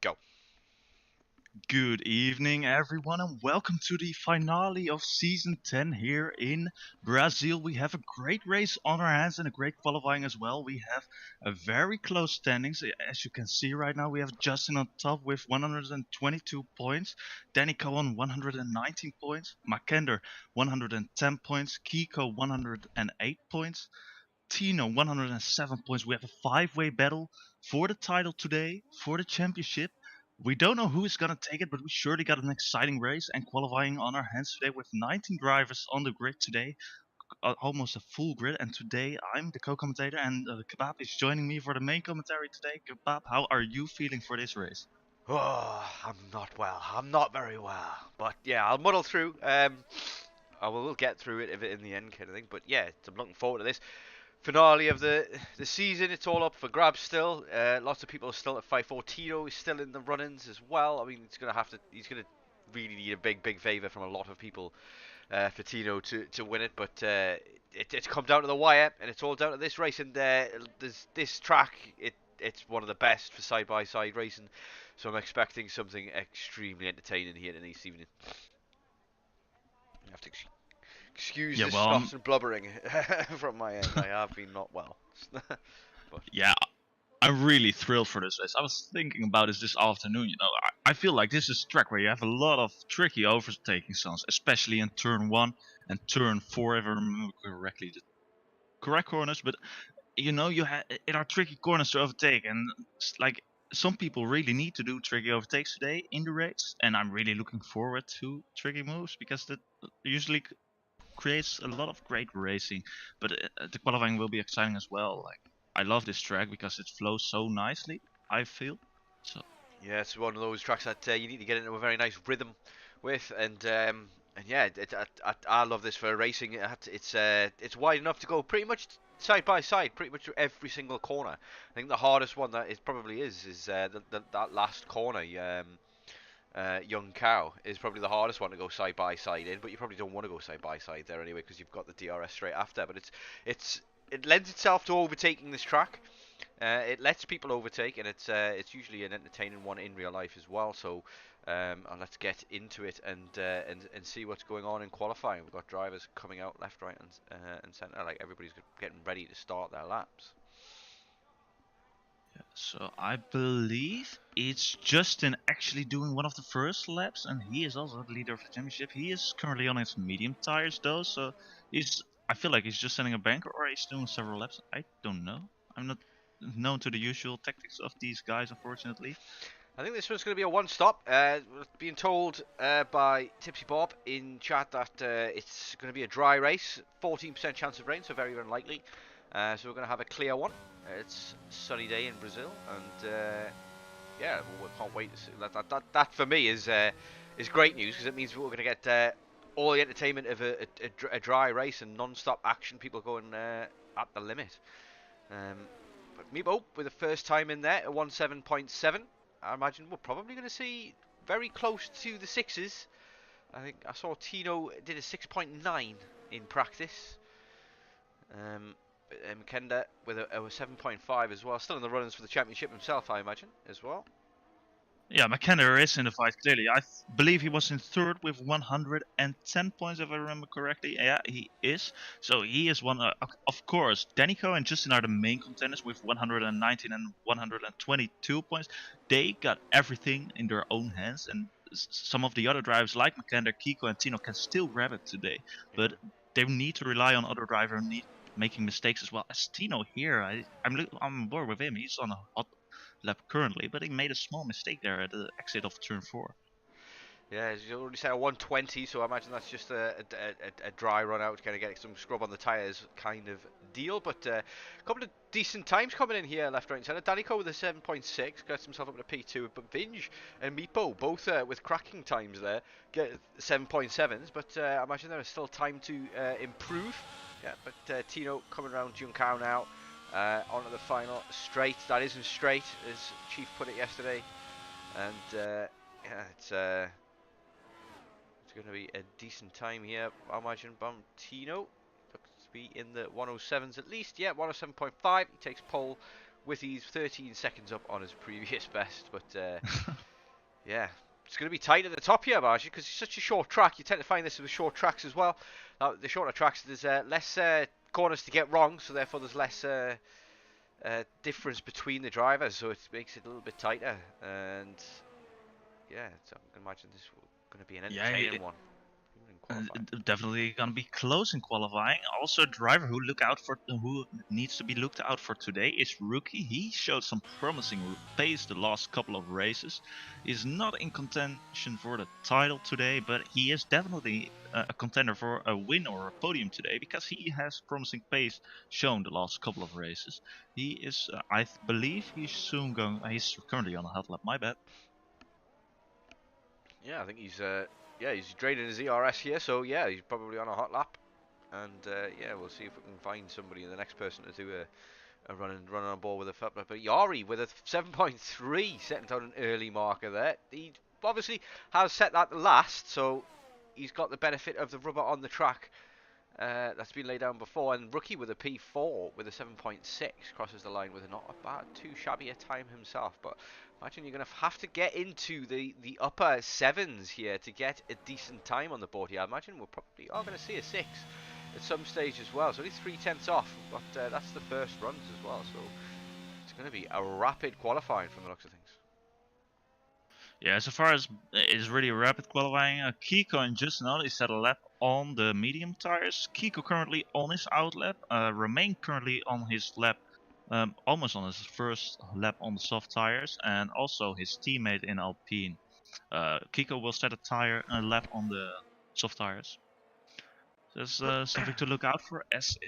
Go. Good evening, everyone, and welcome to the finale of Season 10 here in Brazil. We have a great race on our hands and a great qualifying as well. We have a very close standings. As you can see right now, we have Justin on top with 122 points, Danny Cohen 119 points, Makender 110 points, Kiko 108 points, Tino 107 points. We have a five-way battle for the title today, for the championship. We don't know who is going to take it, but we surely got an exciting race and qualifying on our hands today with 19 drivers on the grid today, almost a full grid. And today I'm the co-commentator, and Kebab is joining me for the main commentary today. Kebab, how are you feeling for this race? Oh, I'm not well. I'm not very well. But yeah, I'll muddle through. I will get through it if it in the end, kind of thing. But yeah, I'm looking forward to this finale of the season. It's all up for grabs still. Lots of people are still at 5-4. Tito is still in the run-ins as well. I mean, he's gonna really need a big favour from a lot of people for Tino to win it. But it's come down to the wire, and it's all down to this race. And there's this track. It's one of the best for side-by-side racing. So I'm expecting something extremely entertaining here this evening. You have to excuse Yeah, the well, snot and blubbering from my end. I have been not well. But yeah, I'm really thrilled for this race. I was thinking about this afternoon. I feel like this is a track where you have a lot of tricky overtaking zones, especially in turn 1 and turn 4, if I remember correctly, the correct corners. But it are tricky corners to overtake, and like some people really need to do tricky overtakes today in the race, and I'm really looking forward to tricky moves because that usually creates a lot of great racing. But the qualifying will be exciting as well. Like, I love this track because it flows so nicely, I feel. So yeah, it's one of those tracks that you need to get into a very nice rhythm with, and yeah, I love this for racing. It's wide enough to go pretty much side by side, pretty much through every single corner. I think the hardest one that it probably is that last corner. Young Cow is probably the hardest one to go side by side in, but you probably don't want to go side by side there anyway because you've got the DRS straight after. But it lends itself to overtaking this track. It lets people overtake, and it's usually an entertaining one in real life as well. So And let's get into it and see what's going on in qualifying. We've got drivers coming out left, right, and centre. Like everybody's getting ready to start their laps. So I believe it's Justin actually doing one of the first laps, and he is also the leader of the championship. He is currently on his medium tires though, so I feel like he's just setting a banker, or he's doing several laps. I don't know. I'm not known to the usual tactics of these guys, unfortunately. I think this one's going to be a one-stop. Being told by Tipsy Bob in chat that it's going to be a dry race, 14% chance of rain, so very unlikely. So we're going to have a clear one. It's a sunny day in Brazil, and yeah, we can't wait to see that for me is great news, because it means we're going to get all the entertainment of a dry race and non-stop action, people going at the limit. But Meepo with the first time in there, a 17.7. I imagine we're probably going to see very close to the sixes. I think I saw Tino did a 6.9 in practice. Mkenda with a 7.5 as well. Still in the runnings for the championship himself, I imagine, as well. Yeah, McKenna is in the fight clearly. I believe he was in third with 110 points, if I remember correctly. Yeah, he is. So he is one. Of course, Danico and Justin are the main contenders with 119 and 122 points. They got everything in their own hands, and some of the other drivers like McKenna, Kiko, and Tino can still grab it today. But they need to rely on other drivers making mistakes as well. As Tino here, I'm on board with him. He's on a hot lap currently, but he made a small mistake there at the exit of turn 4. Yeah, as you already said, a 120, so I imagine that's just a dry run out, kind of get some scrub on the tyres kind of deal. But a couple of decent times coming in here, left, right, and centre. Danico with a 7.6, gets himself up to P2. But Vinge and Meepo, both with cracking times there, get 7.7s. But I imagine there is still time to improve. Yeah, but Tino coming around Juncao now. Onto the final straight. That isn't straight, as Chief put it yesterday. And yeah, it's going to be a decent time here. I imagine Tino looks to be in the 107s at least. Yeah, 107.5. He takes pole with his 13 seconds up on his previous best. But yeah, it's going to be tight at the top here, Margie, because it's such a short track. You tend to find this with short tracks as well. The shorter tracks, there's less corners to get wrong, so therefore there's less difference between the drivers, so it makes it a little bit tighter. And yeah, so I can imagine this is going to be an entertaining one. Definitely gonna be close in qualifying. Also, a driver who needs to be looked out for today is Rookie. He showed some promising pace the last couple of races. He's not in contention for the title today, but he is definitely a contender for a win or a podium today, because he has promising pace shown the last couple of races. He is, I believe, he's currently on a hot lap. My bad. Yeah, I think he's draining his ERS here, so yeah, he's probably on a hot lap. And yeah, we'll see if we can find somebody, the next person to do a run on board with a flip. But Yari with a 7.3, setting down an early marker there. He obviously has set that last, so he's got the benefit of the rubber on the track that's been laid down before. And Rookie with a P4 with a 7.6 crosses the line with a not bad, too shabby a time himself. But imagine you're going to have to get into the upper 7s here to get a decent time on the board here. I imagine we're probably are going to see a 6 at some stage as well. So only 3/10 off, but that's the first runs as well. So it's going to be a rapid qualifying from the looks of things. Yeah, so far as it's really rapid qualifying, Kiko and Justin only set a lap on the medium tires. Kiko currently on his out lap, Romain currently on his lap, almost on his first lap on the soft tires, and also his teammate in Alpine. Kiko will set a lap on the soft tires. There's something to look out for, as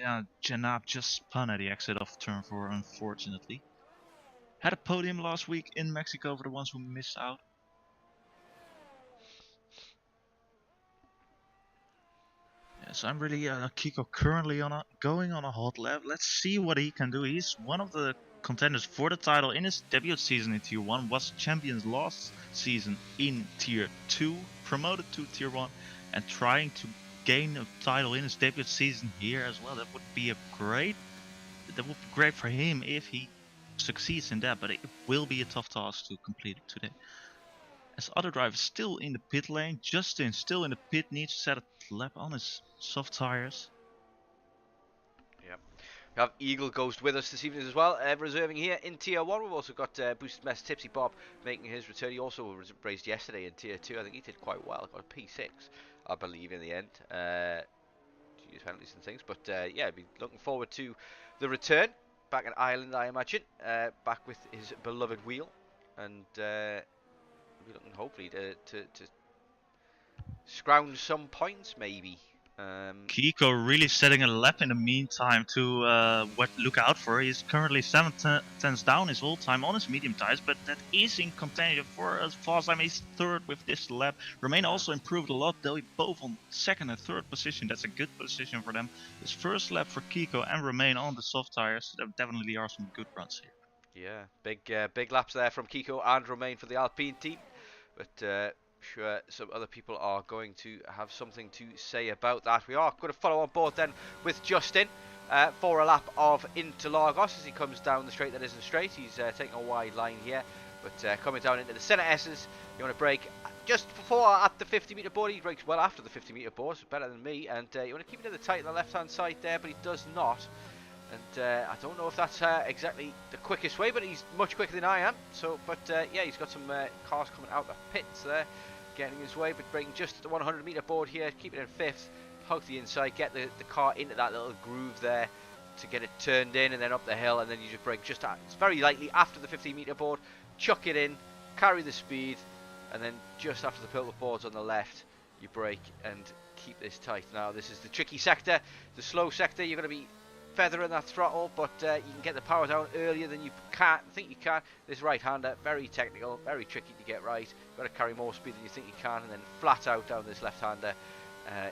Janab just spun at the exit of turn 4, unfortunately. Had a podium last week in Mexico for the ones who missed out. So I'm really Kiko currently going on a hot lap. Let's see what he can do. He's one of the contenders for the title in his debut season in Tier 1. Was champions last season in Tier 2, promoted to Tier 1, and trying to gain a title in his debut season here as well. That would be great for him if he succeeds in that, but it will be a tough task to complete it today. As other drivers still in the pit lane, Justin still in the pit, needs to set a lap on his soft tires. Yep. We have Eagle Ghost with us this evening as well, reserving here in Tier 1. We've also got Boosted Mess Tipsy Bob making his return. He also raced yesterday in Tier 2. I think he did quite well. Got a P6, I believe, in the end. Use penalties and things. But yeah, be looking forward to the return. Back in Ireland, I imagine. Back with his beloved wheel. And be looking hopefully to scrounge some points, maybe. Kiko really setting a lap in the meantime to look out for. He's currently 7 tenths down his all time on his medium tires, but that is in contention for as far as he's third with this lap. Romain also improved a lot, they'll be both on second and third position. That's a good position for them. This first lap for Kiko and Romain on the soft tires. There definitely are some good runs here. Yeah, big laps there from Kiko and Romain for the Alpine team. But sure some other people are going to have something to say about that. We are going to follow on board then with Justin for a lap of Interlagos as he comes down the straight that isn't straight. He's taking a wide line here, but coming down into the centre S's. You want to brake just before at the 50-metre board. He brakes well after the 50-metre board, so better than me. And you want to keep it to the tight on the left-hand side there, but he does not. And I don't know if that's exactly the quickest way, but he's much quicker than I am. So, but yeah, he's got some cars coming out the pits there, getting his way, but braking just at the 100-metre board here, keep it in fifth, hug the inside, get the car into that little groove there to get it turned in, and then up the hill, and then you just brake just it's very lightly after the 50-metre board, chuck it in, carry the speed, and then just after the purple boards on the left, you brake and keep this tight. Now, this is the tricky sector, the slow sector. You're going to be feathering that throttle, but you can get the power down earlier than you think you can. This right-hander, very technical, very tricky to get right. You've got to carry more speed than you think you can, and then flat out down this left-hander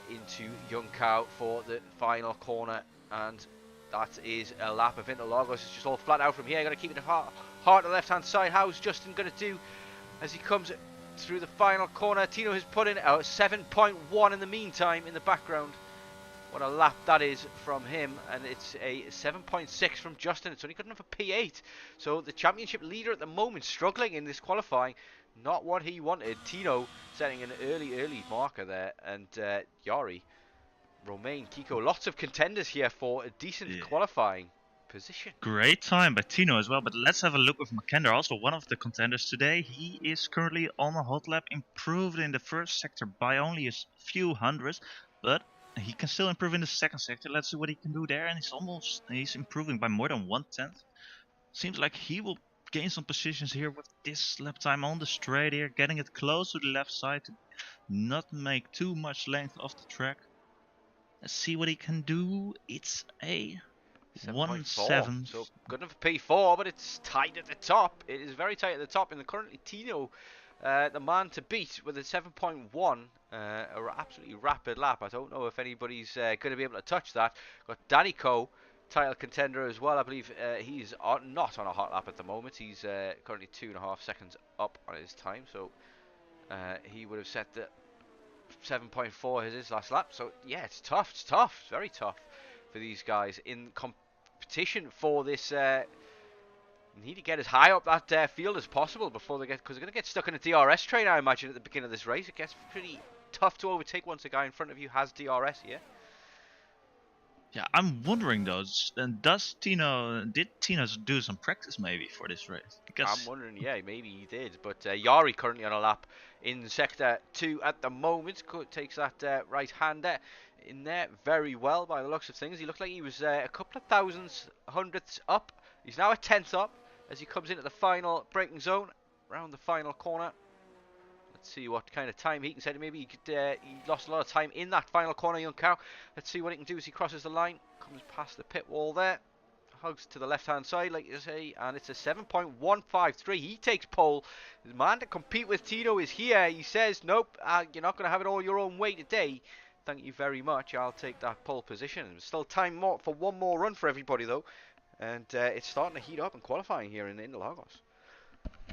into Young Cow for the final corner, and that is a lap of Interlagos. It's just all flat out from here. You've got to keep it hard on the left-hand side. How's Justin going to do as he comes through the final corner? Tino has put in 7.1 in the meantime in the background. What a lap that is from him, and it's a 7.6 from Justin. It's only good enough for P8. So the championship leader at the moment struggling in this qualifying. Not what he wanted. Tino setting an early marker there, and Yari, Romain, Kiko, lots of contenders here for a decent qualifying position. Great time by Tino as well, but let's have a look with Makender, also one of the contenders today. He is currently on a hot lap, improved in the first sector by only a few hundreds, but he can still improve in the second sector. Let's see what he can do there, and he's improving by more than 1/10. Seems like he will gain some positions here with this lap time on the straight here, getting it close to the left side to not make too much length off the track. Let's see what he can do. It's a 1/7. So good enough for P4, but it's tight at the top. It is very tight at the top, and currently Tino, the man to beat with a 7.1, an absolutely rapid lap. I don't know if anybody's going to be able to touch that. Got Danny Coe, title contender as well. I believe he's not on a hot lap at the moment. He's currently 2.5 seconds up on his time, so he would have set the 7.4 as his last lap. So yeah, it's tough. It's very tough for these guys in competition for this. Need to get as high up that field as possible before they get, because they're going to get stuck in a DRS train, I imagine, at the beginning of this race. It gets pretty tough to overtake once a guy in front of you has DRS here. Yeah, I'm wondering though, did Tino do some practice maybe for this race? Because I'm wondering, yeah, maybe he did. But Yari currently on a lap in sector 2 at the moment. Takes that right-hander in there very well by the looks of things. He looked like he was a couple of hundredths up. He's now a 10th up as he comes into the final braking zone around the final corner. Let's see what kind of time he can set. Maybe he lost a lot of time in that final corner, Young Cow. Let's see what he can do as he crosses the line. Comes past the pit wall there. Hugs to the left-hand side, like you say. And it's a 7.153. He takes pole. The man to compete with Tino is here. He says, nope, you're not going to have it all your own way today. Thank you very much. I'll take that pole position. There's still time for one more run for everybody, though. And it's starting to heat up in qualifying here in Interlagos.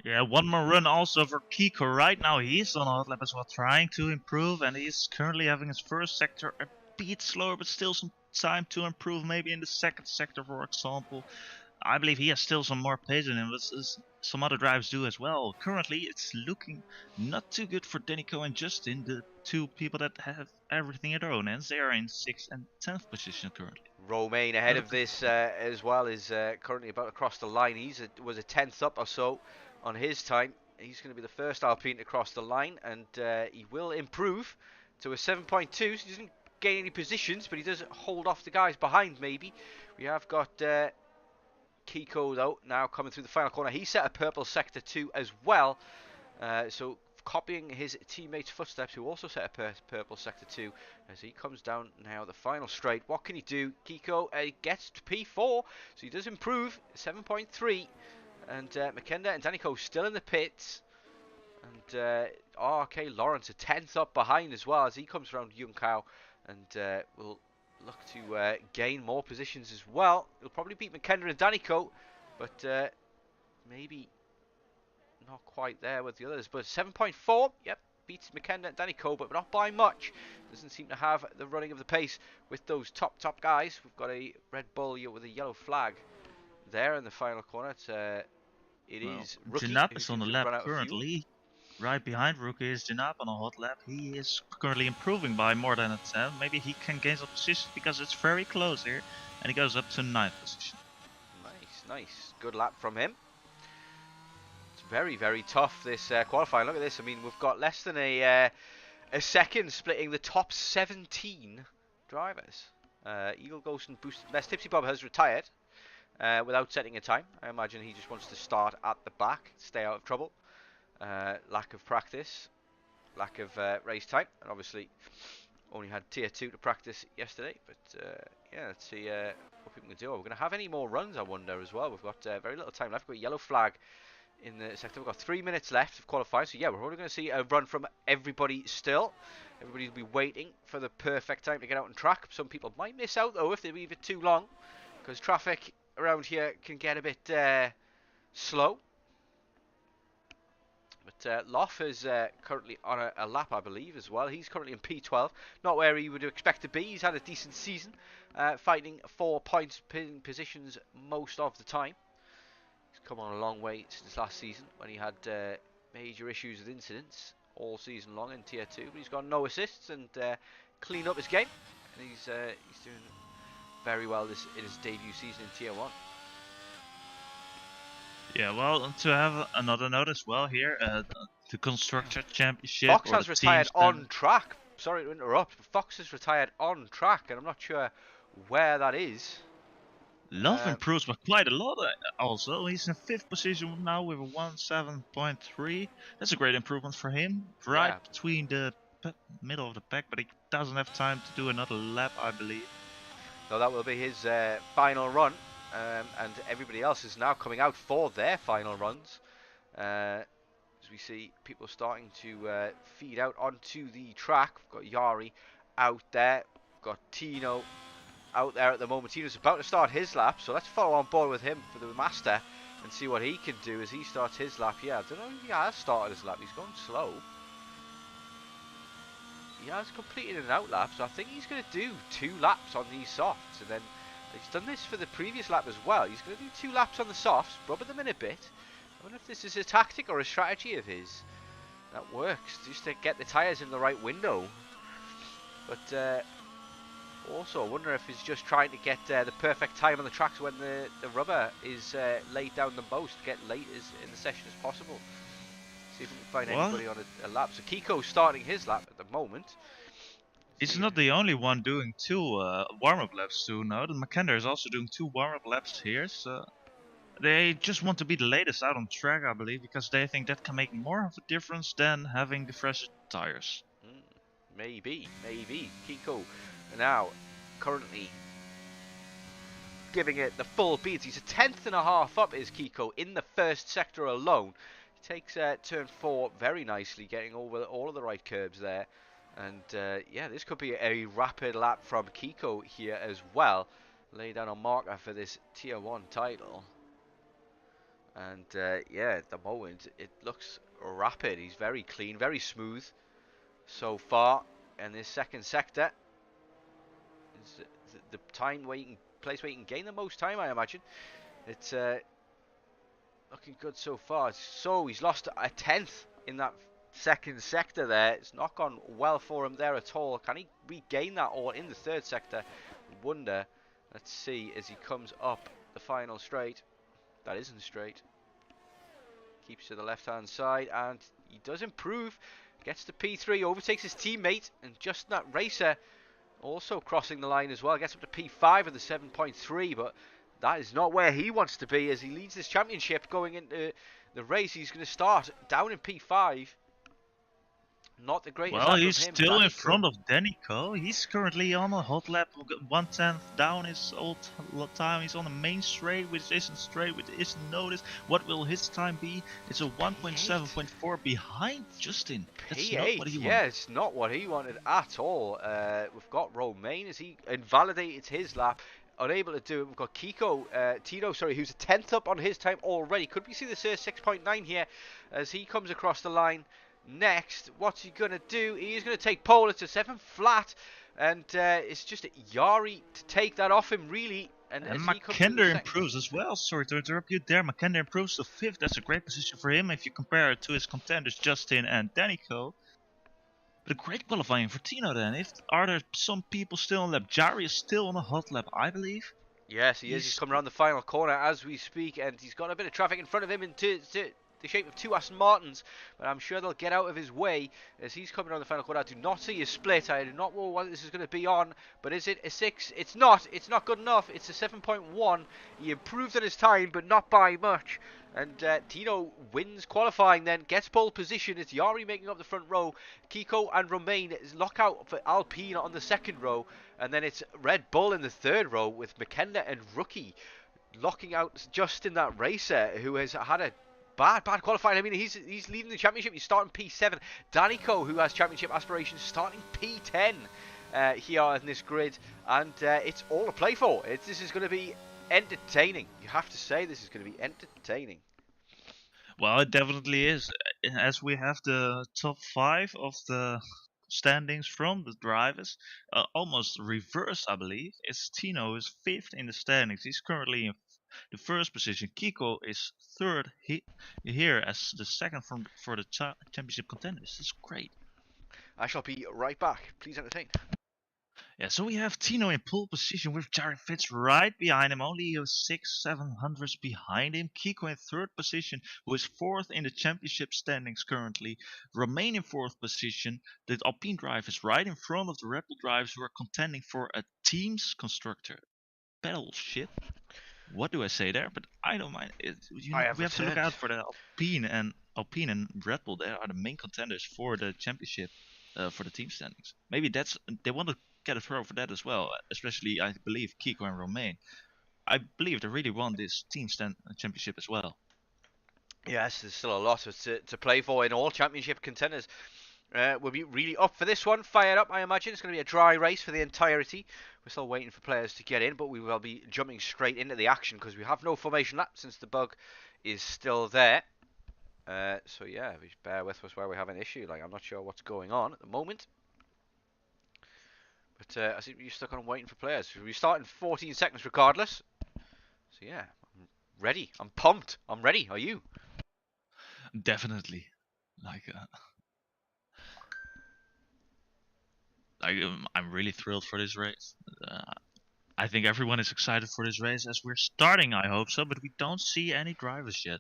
Yeah, one more run also for Kiko. Right now he's on a hot lap as well, trying to improve, and he's currently having his first sector a bit slower, but still some time to improve, maybe in the second sector, for example. I believe he has still some more pace in him, but some other drivers do as well. Currently, it's looking not too good for Denico and Justin, the two people that have everything in their own hands. They are in 6th and 10th position currently. Romain ahead of this as well is currently about to cross the line. Was a 10th up or so on his time. He's going to be the first Alpine to cross the line, and he will improve to a 7.2. So he doesn't gain any positions, but he does hold off the guys behind maybe. We have got Kiko though now coming through the final corner. He set a purple sector 2 as well. So copying his teammates' footsteps, who also set a purple sector 2 as he comes down now the final straight. What can he do? Kiko gets to P4, so he does improve 7.3. And Makenda and Danico still in the pits. And RK Lawrence a 10th up behind as well as he comes around Yunkao and will look to gain more positions as well. He'll probably beat Makenda and Danico, but maybe not quite there with the others. But 7.4, yep, beats Makenda and Danico, but not by much. Doesn't seem to have the running of the pace with those top guys. We've got a Red Bull with a yellow flag there in the final corner. It is Rookie. Janab is on the lap currently. Right behind Rookie is Janab on a hot lap. He is currently improving by more than a 10. Maybe he can gain some position because it's very close here. And he goes up to 9th position. Nice. Good lap from him. It's very tough, this qualifying. Look at this. I mean, we've got less than a second splitting the top 17 drivers. Eagle Ghost and Boosted Best. Tipsy Bob has retired without setting a time. I imagine he just wants to start at the back, stay out of trouble. Lack of practice, lack of race time, and obviously only had tier 2 to practice yesterday. But yeah, let's see what people can do. Are we going to have any more runs, I wonder, as well? We've got very little time left. We've got a yellow flag in the sector. We've got 3 minutes left of qualifying. So yeah, we're only going to see a run from everybody still. Everybody will be waiting for the perfect time to get out on track. Some people might miss out, though, if they leave it too long, because traffic around here can get a bit slow. But Loff is currently on a lap, I believe, as well. He's currently in P12, not where he would expect to be. He's had a decent season, fighting 4 points positions most of the time. He's come on a long way since last season when he had major issues with incidents all season long in tier 2. But he's got no assists and cleaned up his game, and he's doing very well in his debut season in tier 1. Yeah, well, to have another note as well here, the Constructor Championship. Fox has retired on track. Sorry to interrupt, but Fox has retired on track, and I'm not sure where that is. Love improves by quite a lot also. He's in 5th position now with a 1.7.3. That's a great improvement for him. Right between the middle of the pack, but he doesn't have time to do another lap, I believe. So that will be his final run. And everybody else is now coming out for their final runs. As we see people starting to feed out onto the track. We've got Yari out there. We've got Tino out there at the moment. Tino's about to start his lap, so let's follow on board with him for the Master and see what he can do as he starts his lap. Yeah, I don't know if he has started his lap. He's going slow. He has completed an out lap, so I think he's going to do 2 laps on these softs, and then he's done this for the previous lap as well. He's going to do 2 laps on the softs, rubbing them in a bit. I wonder if this is a tactic or a strategy of his that works, just to get the tyres in the right window. But also, I wonder if he's just trying to get the perfect time on the tracks when the rubber is laid down the most, to get late in the session as possible. See if we can find anybody on a lap. So Kiko's starting his lap at the moment. He's not the only one doing 2 warm-up laps too now. The Makenda is also doing 2 warm-up laps here. So they just want to be the latest out on track, I believe, because they think that can make more of a difference than having the freshest tires. Maybe. Kiko now currently giving it the full beats. He's a 10th and a half up, is Kiko, in the first sector alone. He takes turn 4 very nicely, getting over all of the right curbs there. And yeah, this could be a rapid lap from Kiko here as well. Lay down a marker for this tier 1 title. And yeah, at the moment it looks rapid. He's very clean, very smooth so far. And this second sector is the time where you can, place where you can gain the most time, I imagine. It's looking good so far. So he's lost a tenth in that second sector there. It's not gone well for him there at all. Can he regain that all in the third sector? Wonder. Let's see as he comes up the final straight. That isn't straight. Keeps to the left hand side and he does improve. Gets to P3, overtakes his teammate, and just that racer also crossing the line as well. Gets up to P5 of the 7.3, but that is not where he wants to be as he leads this championship going into the race. He's going to start down in P5. Not the greatest. Well, he's still in front of Danico. He's currently on a hot lap, 1/10 down his old time. He's on the main straight, which isn't straight, which isn't noticed. What will his time be? It's a 1.7.4 behind Justin. That's not what he wanted. Yeah, it's not what he wanted at all. We've got Romain as he invalidated his lap. Unable to do it. We've got Tino, who's a 10th up on his time already. Could we see the 6.9 here as he comes across the line? Next, what's he going to do? He's going to take pole. It's a 7 flat, and it's just Yari to take that off him, really. And Mackinder improves as well. Sorry to interrupt you there. Mackinder improves to 5th. That's a great position for him if you compare it to his contenders Justin and Danico. But a great qualifying for Tino then. Are there some people still on lap? Jari is still on a hot lap, I believe. Yes, he is. He's coming around the final corner as we speak, and he's got a bit of traffic in front of him into the shape of 2 Aston Martins, but I'm sure they'll get out of his way as he's coming around the final corner. I do not see a split. I do not know what this is going to be on, but is it a 6? It's not. It's not good enough. It's a 7.1. He improved on his time, but not by much. And Tino wins qualifying then, gets pole position. It's Yari making up the front row. Kiko and Romain lock out for Alpine on the second row. And then it's Red Bull in the third row with McKenna and Rookie locking out Justin, that racer, who has had a bad qualifying. I mean, he's leading the championship. He's starting P7. Danico, who has championship aspirations, starting P10 here in this grid. And it's all to play for. This is going to be entertaining. You have to say this is going to be entertaining. Well, it definitely is. As we have the top 5 of the standings from the drivers, almost reversed, I believe. It's Tino is 5th in the standings. He's currently in the first position. Kiko is 3rd here as the second for the championship contenders. This is great. I shall be right back. Please entertain. Yeah, so we have Tino in pole position with Jared Fitz right behind him, only 6-7 hundredths behind him. Kiko in 3rd position, who is 4th in the championship standings currently. Romain in 4th position. The Alpine drivers right in front of the Red Bull drivers who are contending for a team's constructor battleship. What do I say there? But I don't mind. We have to look out for the Alpine and Red Bull. They are the main contenders for the championship, for the team standings. Maybe they want to get a throw for that as well, especially I believe Kiko and Romain. I believe they really want this team championship as well. Yes, there's still a lot to play for in all championship contenders. We'll be really up for this one, fired up I imagine. It's going to be a dry race for the entirety. We're still waiting for players to get in, but we will be jumping straight into the action because we have no formation lap since the bug is still there. So yeah, just bear with us where we have an issue. I'm not sure what's going on at the moment. But I think you're stuck on waiting for players. We start in 14 seconds regardless. So yeah, I'm ready. I'm pumped. I'm ready. Are you? Definitely. I'm really thrilled for this race. I think everyone is excited for this race as we're starting, I hope so, but we don't see any drivers yet.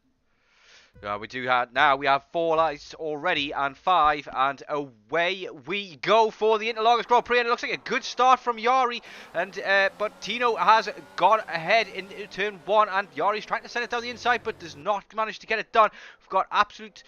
We do have now. We have 4 lights already and 5, and away we go for the Interlagos Grand Prix. And it looks like a good start from Yari, and but Tino has gone ahead in turn 1, and Yari's trying to send it down the inside, but does not manage to get it done. We've got absolute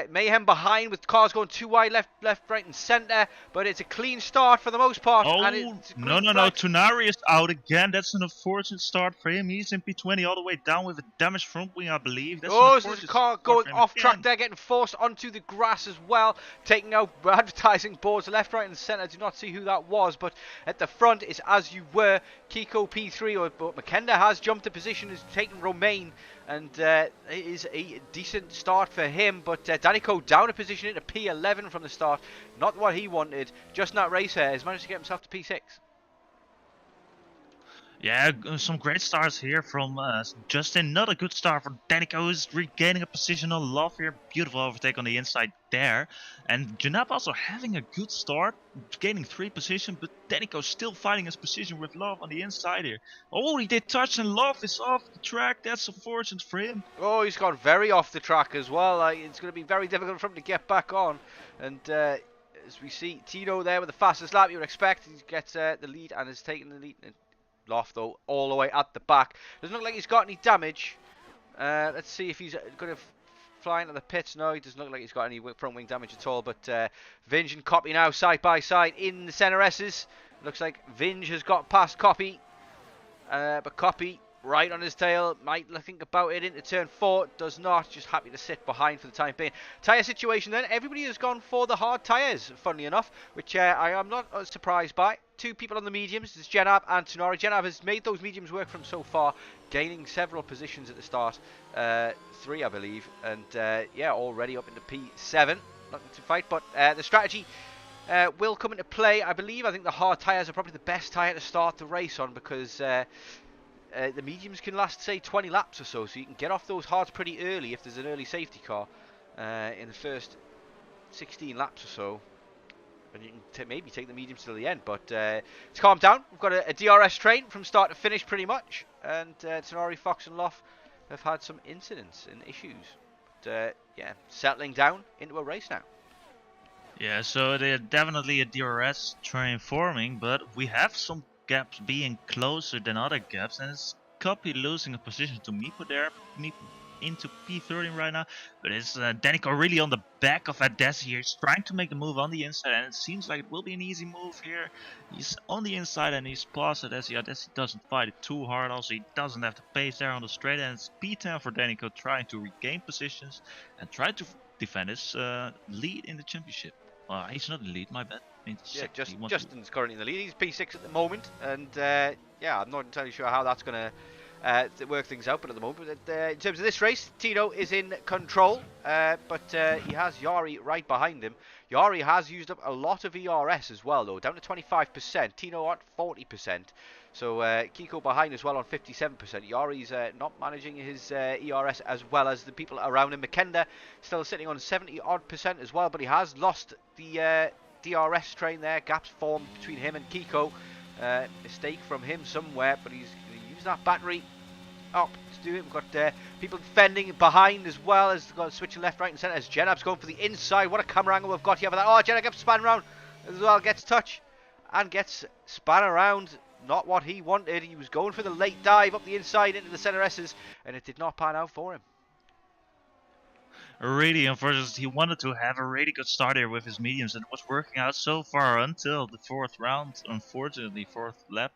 mayhem behind with cars going too wide, left, right, and centre. But it's a clean start for the most part. Oh, and no! Tunari is out again. That's an unfortunate start for him. He's in P20 all the way down with a damaged front wing, I believe. That's so there's a car going off track there, getting forced onto the grass as well, taking out advertising boards left, right, and centre. I do not see who that was, but at the front is as you were. Kiko P3, but McKenna has jumped the position, is taking Romain. And it is a decent start for him, but Danico down a position into P11 from the start. Not what he wanted. Just that racer has managed to get himself to P6. Yeah, some great starts here from Justin. Not a good start for Danico, who's regaining a position on Love here. Beautiful overtake on the inside there. And Janab also having a good start, gaining 3 position, but Danico still fighting his position with Love on the inside here. Oh, he did touch and Love is off the track. That's unfortunate for him. Oh, he's gone very off the track as well. It's going to be very difficult for him to get back on. And as we see, Tino there with the fastest lap you would expect. He gets the lead and is taking the lead. Loft, though, all the way at the back. Doesn't look like he's got any damage. Let's see if he's going to fly into the pits. No, he doesn't look like he's got any front wing damage at all. But Vinge and Copy now side by side in the center S's. Looks like Vinge has got past Copy. But Copy right on his tail, might think about it into turn 4, does not, just happy to sit behind for the time being. Tyre situation then, everybody has gone for the hard tyres, funnily enough, which I am not surprised by. 2 people on the mediums, there's Jenab and Tsunari. Jenab has made those mediums work from so far, gaining several positions at the start, 3 I believe, and yeah, already up into P7, nothing to fight, but the strategy will come into play, I believe. I think the hard tyres are probably the best tyre to start the race on, because the mediums can last, say, 20 laps or so you can get off those hards pretty early if there's an early safety car in the first 16 laps or so. And you can maybe take the mediums till the end, but it's calmed down. We've got a DRS train from start to finish pretty much, and Tenori, Fox and Loff have had some incidents and issues. But yeah, settling down into a race now. Yeah, so they're definitely a DRS train forming, but we have some gaps being closer than other gaps, and it's Copy losing a position to Meepo there. Meepo into P13 right now, but it's Danico really on the back of Adesi here. He's trying to make the move on the inside, and it seems like it will be an easy move here. He's on the inside and he's past Adesi. Adesi doesn't fight it too hard, also he doesn't have the pace there on the straight, and it's P10 for Danico trying to regain positions and try to defend his lead in the championship. He's not in the lead, my bad. Yeah, Justin's currently in the lead. He's P6 at the moment, and yeah, I'm not entirely sure how that's going to work things out, but at the moment, in terms of this race, Tino is in control, but he has Yari right behind him. Yari has used up a lot of ERS as well, though, down to 25%. Tino at 40%. So Kiko behind as well on 57%. Yari's not managing his ERS as well as the people around him. Makenda still sitting on 70-odd% as well, but he has lost the DRS train there. Gaps formed between him and Kiko. Mistake from him somewhere, but he's going to use that battery up to do it. We've got people defending behind as well as got switching left, right, and centre. As Jenab's going for the inside. What a camera angle we've got here for that. Oh, Jenab gets spun around as well, gets touch and gets spun around. Not what he wanted. He was going for the late dive up the inside into the centre S's, and it did not pan out for him. Really unfortunate. He wanted to have a really good start here with his mediums, and it was working out so far until the 4th round. Unfortunately, 4th lap.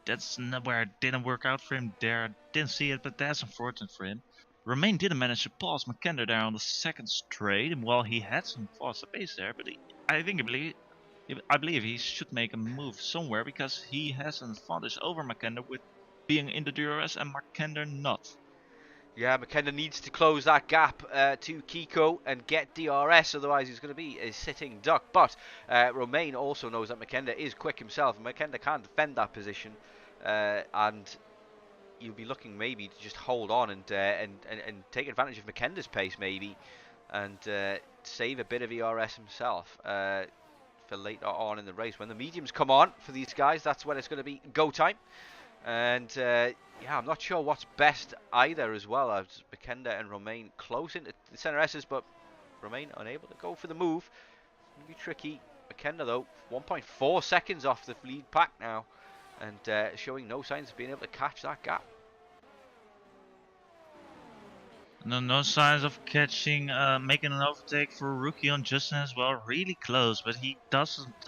That's where it didn't work out for him there. Didn't see it, but that's unfortunate for him. Romain didn't manage to pass Makender there on the 2nd straight, and while he had some faster pace there, but I believe he should make a move somewhere, because he has an advantage over Makender with being in the DRS and Makender not. Yeah, Makenda needs to close that gap to Kiko and get DRS, otherwise he's going to be a sitting duck. But Romain also knows that Makenda is quick himself, and Makenda can defend that position, and you'll be looking maybe to just hold on and take advantage of Makenda's pace maybe, and save a bit of ERS himself for later on in the race. When the mediums come on for these guys, that's when it's going to be go time. And yeah, I'm not sure what's best either as well. As Makenda and Romain close into the centre S's, but Romain unable to go for the move. It's going to be tricky. Makenda though, 1.4 seconds off the lead pack now, and showing no signs of being able to catch that gap. No signs of catching, making an overtake for Rookie on Justin as well. Really close, but he doesn't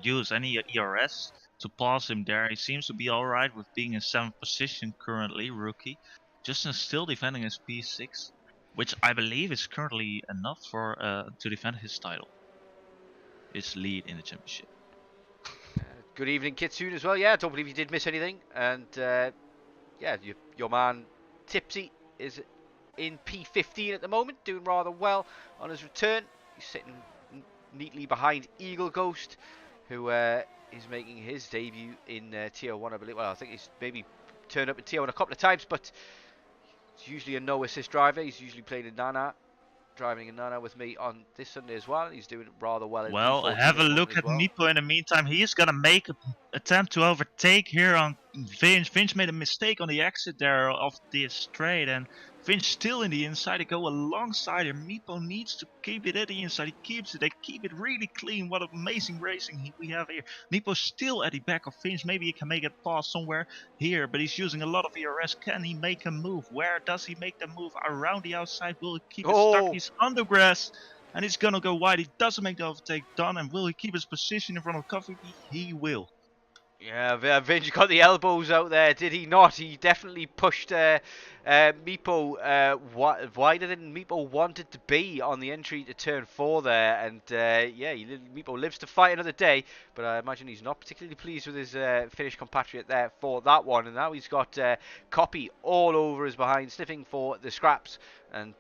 use any ERS to pass him there. He seems to be alright with being in 7th position currently, Rookie. Justin is still defending his P6, which I believe is currently enough for to defend his title, his lead in the championship. Good evening, Kitsune as well. Yeah, I don't believe you did miss anything. And yeah, your man Tipsy is in P15 at the moment, doing rather well on his return. He's sitting neatly behind Eagle Ghost. who is making his debut in Tier 1, I believe. Well, I think he's maybe turned up in Tier 1 a couple of times, but he's usually a no-assist driver. He's usually played in Nana, driving in Nana with me on this Sunday as well. He's doing rather well in Well, P14 have at a the moment look as at well. Meepo in the meantime. He is gonna make an attempt to overtake here on Finch. Finch made a mistake on the exit there of the straight, and Finch still in the inside. They go alongside him. Meepo needs to keep it at the inside. He keeps it. They keep it really clean. What amazing racing we have here. Meepo still at the back of Finch. Maybe he can make it past somewhere here, but he's using a lot of ERS. Can he make a move? Where does he make the move? Around the outside. Will he keep it stuck? Oh! He's on the grass. And he's gonna go wide. He doesn't make the overtake done. And will he keep his position in front of Coffee? He will. Yeah, Vinge got the elbows out there, did he not? He definitely pushed Meepo wider than Meepo wanted to be on the entry to turn 4 there. And yeah, Meepo lives to fight another day, but I imagine he's not particularly pleased with his Finnish compatriot there for that one. And now he's got Copy all over his behind, sniffing for the scraps. And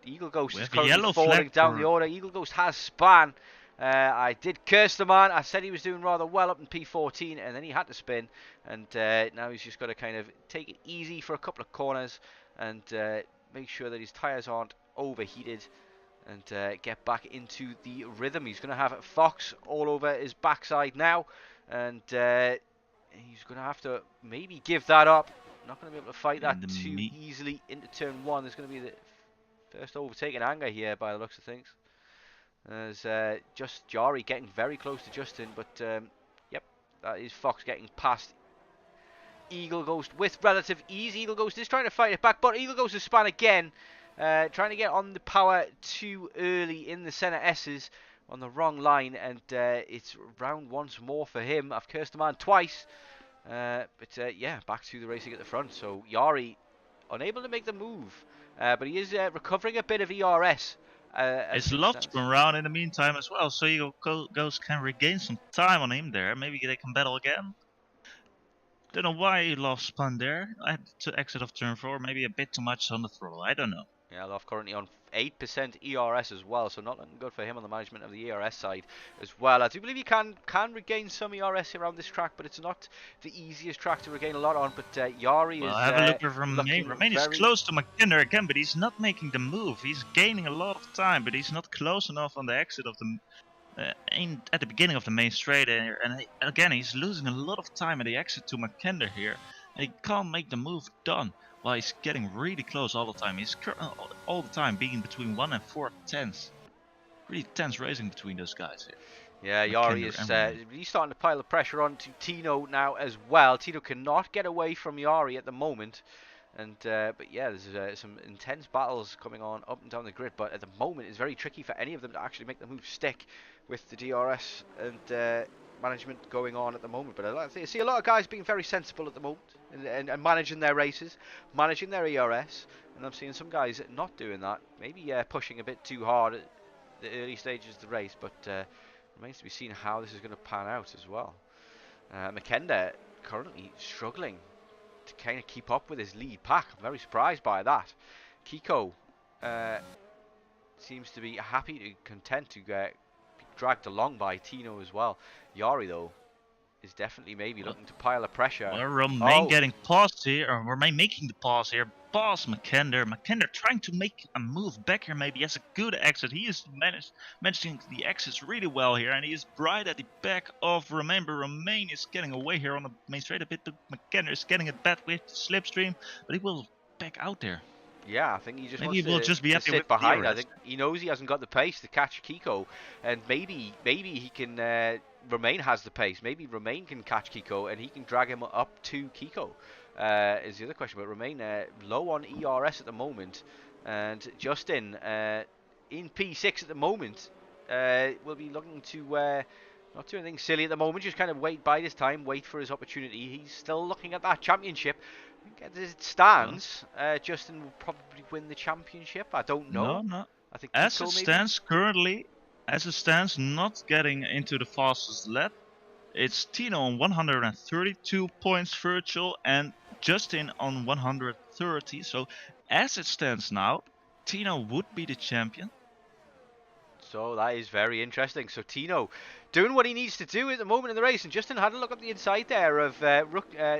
Eagle Ghost is currently falling down the order. Eagle Ghost has span. I did curse the man. I said he was doing rather well up in P14, and then he had to spin. And now he's just got to kind of take it easy for a couple of corners and make sure that his tyres aren't overheated and get back into the rhythm. He's going to have Fox all over his backside now, and he's going to have to maybe give that up. Not going to be able to fight that too easily into turn 1. There's going to be the first overtaking anger here by the looks of things. There's just Jari getting very close to Justin, but yep, that is Fox getting past Eagle Ghost with relative ease. Eagle Ghost is trying to fight it back, but Eagle Ghost has spun again, trying to get on the power too early in the center S's on the wrong line, and it's round once more for him. I've cursed the man twice, but yeah, back to the racing at the front. So Jari unable to make the move, but he is recovering a bit of ERS. It's lost around in the meantime as well, so Eagle Ghost can regain some time on him there. Maybe they can battle again. Don't know why he lost spun there. I had to exit off turn 4, maybe a bit too much on the throttle. I don't know. Yeah, Loft currently on 8% ERS as well, so not looking good for him on the management of the ERS side as well. I do believe he can regain some ERS around this track, but it's not the easiest track to regain a lot on. But Jari is have a look at Romain. Romain is close to McKinnon again, but he's not making the move. He's gaining a lot of time, but he's not close enough on the exit of the at the beginning of the main straight. And again, he's losing a lot of time at the exit to McKinnon here, and he can't make the move done. Well, he's getting really close all the time. He's all the time being between 1 and 4 tenths. Really tense racing between those guys here. Yeah, Jari is he's starting to pile the pressure on to Tino now as well. Tino cannot get away from Jari at the moment. And but yeah, there's some intense battles going on up and down the grid. But at the moment, it's very tricky for any of them to actually make the move stick with the DRS and management going on at the moment. But I see a lot of guys being very sensible at the moment and managing their races, managing their ERS. And I'm seeing some guys not doing that, maybe pushing a bit too hard at the early stages of the race. But remains to be seen how this is going to pan out as well. McKenda currently struggling to kind of keep up with his lead pack. I'm very surprised by that. Kiko seems to be happy to content to get dragged along by Tino as well. Jari though is definitely maybe looking to pile the pressure. Well, Romain getting paused here, or Romain making the pause here. Boss McKender trying to make a move back here. Maybe has a good exit. He is managing the exits really well here, and he is right at the back of Romain. But Romain is getting away here on the main straight a bit. McKender is getting it back with Slipstream, but he will back out there. Yeah, I think he just maybe wants to be sit behind. I think he knows he hasn't got the pace to catch Kiko, and maybe he can. Romain has the pace. Maybe Romain can catch Kiko, and he can drag him up to Kiko. Is the other question. But Romain low on ERS at the moment, and Justin in P6 at the moment will be looking to not do anything silly at the moment. Just kind of bide his time, wait for his opportunity. He's still looking at that championship. As it stands, Justin will probably win the championship. I don't know. No. I think as it stands currently, not getting into the fastest lap. It's Tino on 132 points virtual and Justin on 130. So as it stands now, Tino would be the champion. So that is very interesting. So Tino doing what he needs to do at the moment in the race, and Justin had a look up the inside there of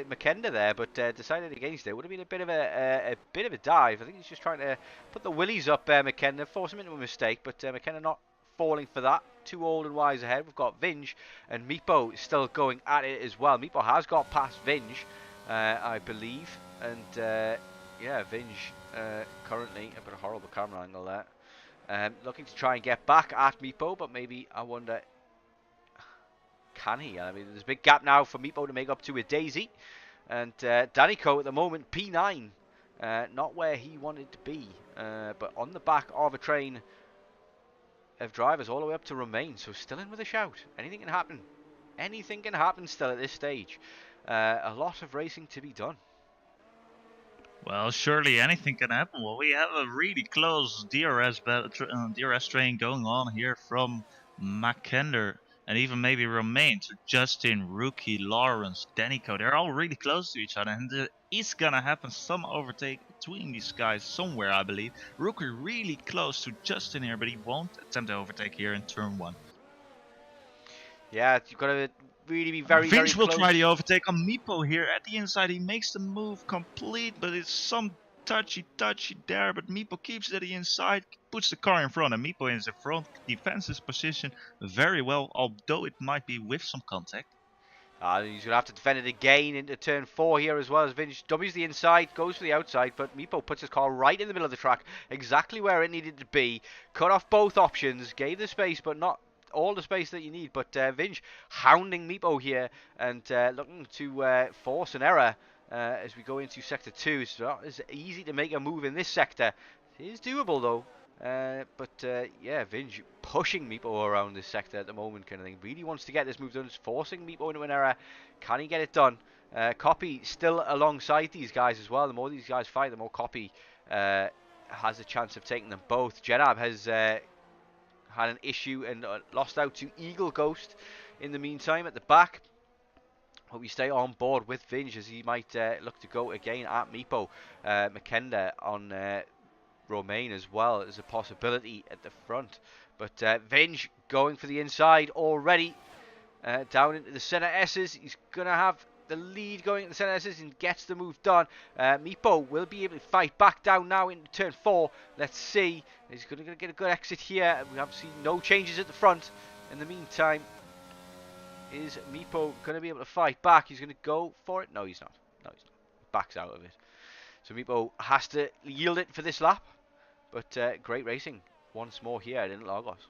McKenna there, but decided against it. Would have been a bit of a dive. I think he's just trying to put the willies up McKenna, force him into a mistake, but McKenna not falling for that. Too old and wise ahead. We've got Vinge and Meepo still going at it as well. Meepo has got past Vinge, I believe, and yeah, Vinge currently, I've got a horrible camera angle there. Looking to try and get back at Meepo, but maybe, I wonder, can he? I mean, there's a big gap now for Meepo to make up to a Daisy. And Danico at the moment, P9. Not where he wanted to be, but on the back of a train of drivers all the way up to Romain. So still in with a shout. Anything can happen. Anything can happen still at this stage. A lot of racing to be done. Well, surely anything can happen. Well, we have a really close DRS train going on here from Mackinder and even maybe Romain to Justin, Rookie, Lawrence, Danico. They're all really close to each other, and there is gonna happen some overtake between these guys somewhere, I believe. Rookie really close to Justin here, but he won't attempt to overtake here in turn 1. Yeah, you've got to really be very, very Vinge will close. try the overtake on Meepo here at the inside. He makes the move complete, but it's some touchy there. But Meepo keeps it at the inside, puts the car in front, and Meepo in the front defends his position very well, although it might be with some contact. He's going to have to defend it again into turn 4 here as well, as Vinge W's the inside, goes for the outside, but Meepo puts his car right in the middle of the track, exactly where it needed to be. Cut off both options, gave the space, but not all the space that you need. But Vinge hounding Meepo here and looking to force an error as we go into sector 2. It's not as easy to make a move in this sector. It is doable though. But yeah, Vinge pushing Meepo around this sector at the moment, kind of thing. Really wants to get this move done, forcing Meepo into an error. Can he get it done? Copy still alongside these guys as well. The more these guys fight, the more Copy has a chance of taking them both. Jenab has had an issue and lost out to Eagle Ghost in the meantime at the back. Hope we stay on board with Vinge as he might look to go again at Meepo. McKenna on Romain as well as a possibility at the front. But Vinge going for the inside already. Down into the centre S's. He's going to have the lead going into the centre S's and gets the move done. Meepo will be able to fight back down now into turn 4. Let's see. He's going to get a good exit here. We have seen no changes at the front. In the meantime, is Meepo going to be able to fight back? He's going to go for it. No, he's not. No, he's not. Backs out of it. So Meepo has to yield it for this lap. But great racing once more here in Lagos.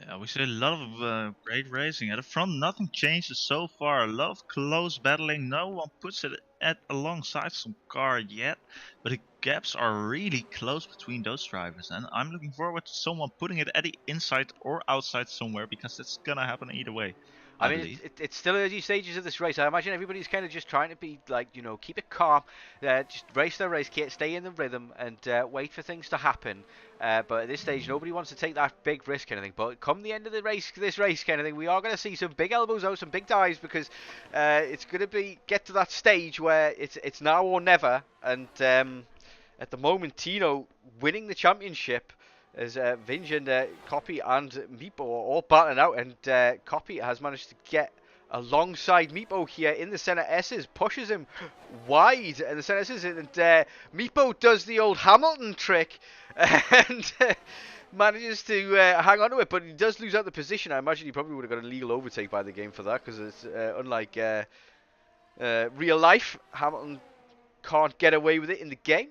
Yeah, we see a lot of great racing. At the front, nothing changes so far. A lot of close battling. No one puts it alongside some car yet. But the gaps are really close between those drivers. And I'm looking forward to someone putting it at the inside or outside somewhere, because it's going to happen either way. I mean, it's still early stages of this race. I imagine everybody's kind of just trying to be like, you know, keep it calm, just race their race, stay in the rhythm, and wait for things to happen. But at this stage, nobody wants to take that big risk kind of thing. But come the end of the race, this race kind of thing, we are going to see some big elbows out, some big dives, because it's going to get to that stage where it's now or never. And at the moment, Tino winning the championship, as Vinge and Copy and Meepo are all battling out, and Copy has managed to get alongside Meepo here in the centre S's, pushes him wide in the centre S's, and Meepo does the old Hamilton trick and manages to hang on to it, but he does lose out the position. I imagine he probably would have got a legal overtake by the game for that, because it's unlike real life, Hamilton can't get away with it in the game.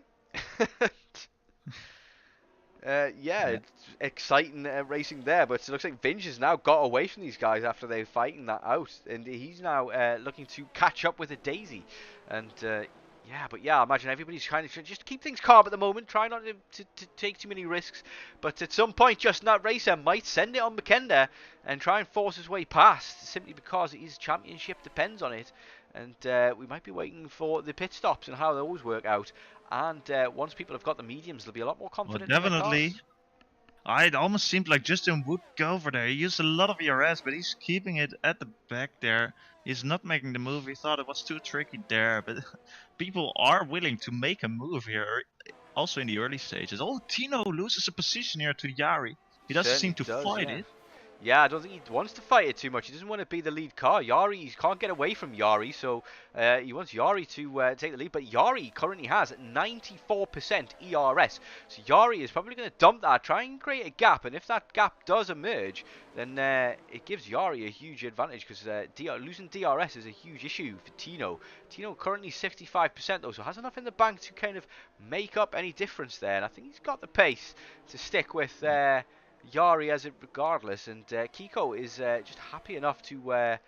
Yeah, it's exciting racing there, but it looks like Vinge has now got away from these guys after they're fighting that out, and he's now looking to catch up with a Daisy. And yeah, I imagine everybody's trying to just keep things calm at the moment, try not to take too many risks, but at some point Justin that racer might send it on McKenna and try and force his way past, simply because his championship depends on it. And we might be waiting for the pit stops and how those work out. And once people have got the mediums, they'll be a lot more confident. Well, definitely. It almost seemed like Justin would go for there. He used a lot of ERS, but he's keeping it at the back there. He's not making the move. He thought it was too tricky there. But people are willing to make a move here, also in the early stages. Oh, Tino loses a position here to Yari. He doesn't seem Certainly to does, fight yeah. it. Yeah, I don't think he wants to fight it too much. He doesn't want to be the lead car. Yari, he can't get away from Yari, so he wants Yari to take the lead. But Yari currently has 94% ERS. So Yari is probably going to dump that, try and create a gap. And if that gap does emerge, then it gives Yari a huge advantage because losing DRS is a huge issue for Tino. Tino currently 65% though, so has enough in the bank to kind of make up any difference there. And I think he's got the pace to stick with Yari as it regardless, and Kiko is just happy enough to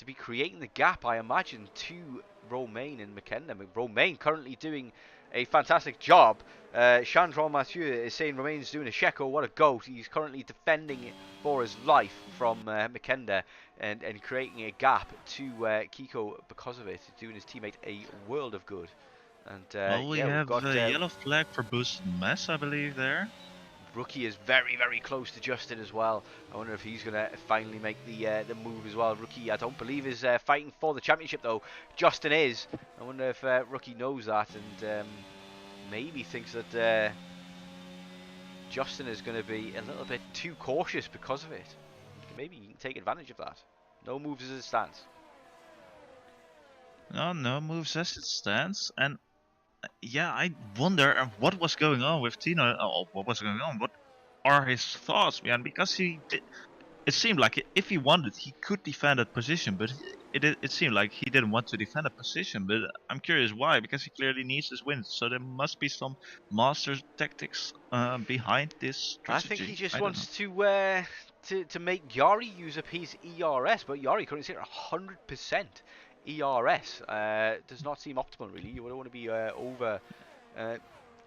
be creating the gap, I imagine, to Romain and McKenna. Romain currently doing a fantastic job. Chandron Mathieu is saying Romain's doing a Checo, what a goat. He's currently defending it for his life from McKenna and creating a gap to Kiko because of it, doing his teammate a world of good. And Well, we yeah, we've have got a yellow flag for boosted mess, I believe, there. Rookie is very, very close to Justin as well. I wonder if he's going to finally make the move as well. Rookie, I don't believe, is fighting for the championship, though. Justin is. I wonder if Rookie knows that and maybe thinks that Justin is going to be a little bit too cautious because of it. Maybe he can take advantage of that. No moves as it stands. No moves as it stands. And yeah, I wonder what was going on with Tino. Oh, what was going on? What are his thoughts, man? Because it seemed like if he wanted, he could defend that position, but it seemed like he didn't want to defend a position. But I'm curious why, because he clearly needs his wins. So there must be some master tactics behind this strategy. I think he just wants to make Yari use up his ERS, but Yari currently sitting at 100%. ERS does not seem optimal, really. You don't want to be over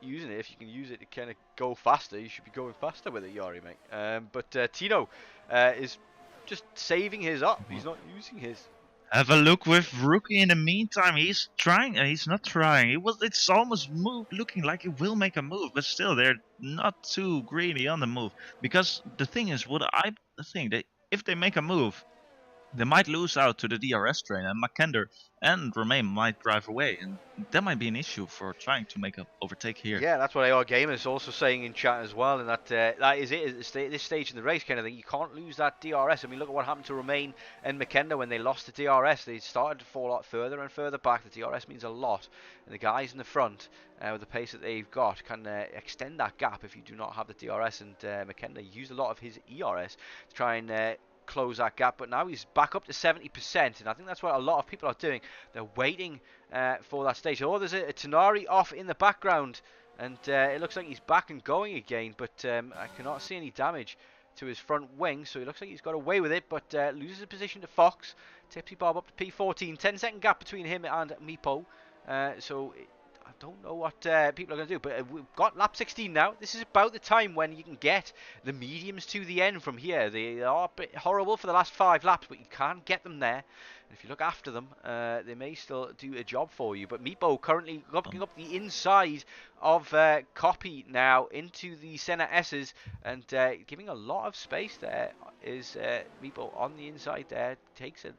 using it. If you can use it to kind of go faster, you should be going faster with it, Yari, mate. But Tino is just saving his up. He's not using his. Have a look with Rookie in the meantime. He's trying. He's not trying. It's almost looking like he will make a move, but still they're not too greedy on the move. Because the thing is, what I think that if they make a move, they might lose out to the DRS train, and McKender and Romain might drive away, and that might be an issue for trying to make an overtake here. Yeah, that's what AR Gamer is also saying in chat as well, and that is it at this stage in the race kind of thing. You can't lose that DRS. I mean, look at what happened to Romain and McKender when they lost the DRS. They started to fall out further and further back. The DRS means a lot, and the guys in the front, with the pace that they've got, can extend that gap if you do not have the DRS, and McKender used a lot of his ERS to try and close that gap, but now he's back up to 70%, and I think that's what a lot of people are doing. They're waiting for that stage. Oh, there's a Tenari off in the background, and it looks like he's back and going again, but I cannot see any damage to his front wing, so it looks like he's got away with it, but loses his position to Fox. Tipsy Bob up to P14, 10-second gap between him and Meepo, so I don't know what people are going to do, but we've got lap 16 now. This is about the time when you can get the mediums to the end from here. They are a bit horrible for the last 5 laps, but you can't get them there. And if you look after them, they may still do a job for you. But Meepo currently looking up the inside of Copy now into the center S's and giving a lot of space there is Meepo on the inside there. Takes a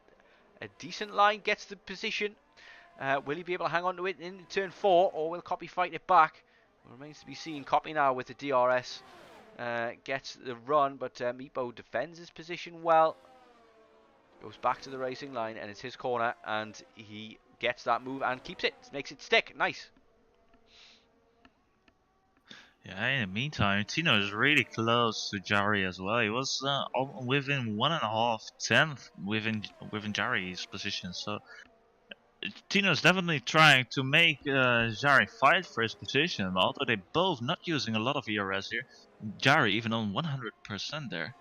decent line, gets the position. Will he be able to hang on to it in turn 4, or will Copy fight it back? It remains to be seen. Copy now with the DRS gets the run, but Meepo defends his position well. Goes back to the racing line, and it's his corner, and he gets that move and keeps it. Makes it stick. Nice. Yeah, in the meantime, Tino is really close to Jari as well. He was within 1.5 tenth within Jari's position, so Tino's definitely trying to make Jari fight for his position, although they both not using a lot of ERS here. Jari even on 100% there.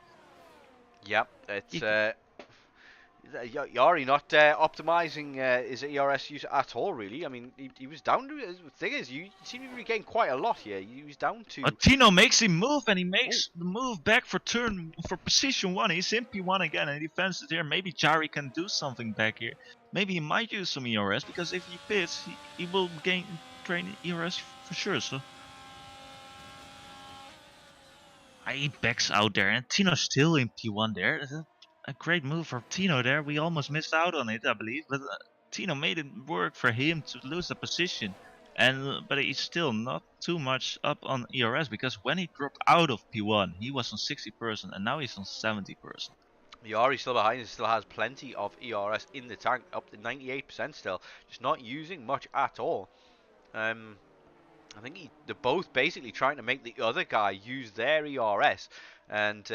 Yep, it's Yari not optimizing his ERS use at all, really. I mean, he was down to. The thing is, you seem to be getting quite a lot here. He was down to. But Tino makes him move, and he makes the move back for position 1. He's in P1 again, and he defends it here. Maybe Jari can do something back here. Maybe he might use some ERS, because if he pits, he will train ERS for sure. So he backs out there, and Tino's still in P1 there. A great move for Tino there. We almost missed out on it, I believe, but Tino made it work for him to lose the position. and but he's still not too much up on ERS, because when he dropped out of P1, he was on 60%, and now he's on 70%. Yari's still behind and still has plenty of ERS in the tank, up to 98% still, just not using much at all. I think they're both basically trying to make the other guy use their ERS, and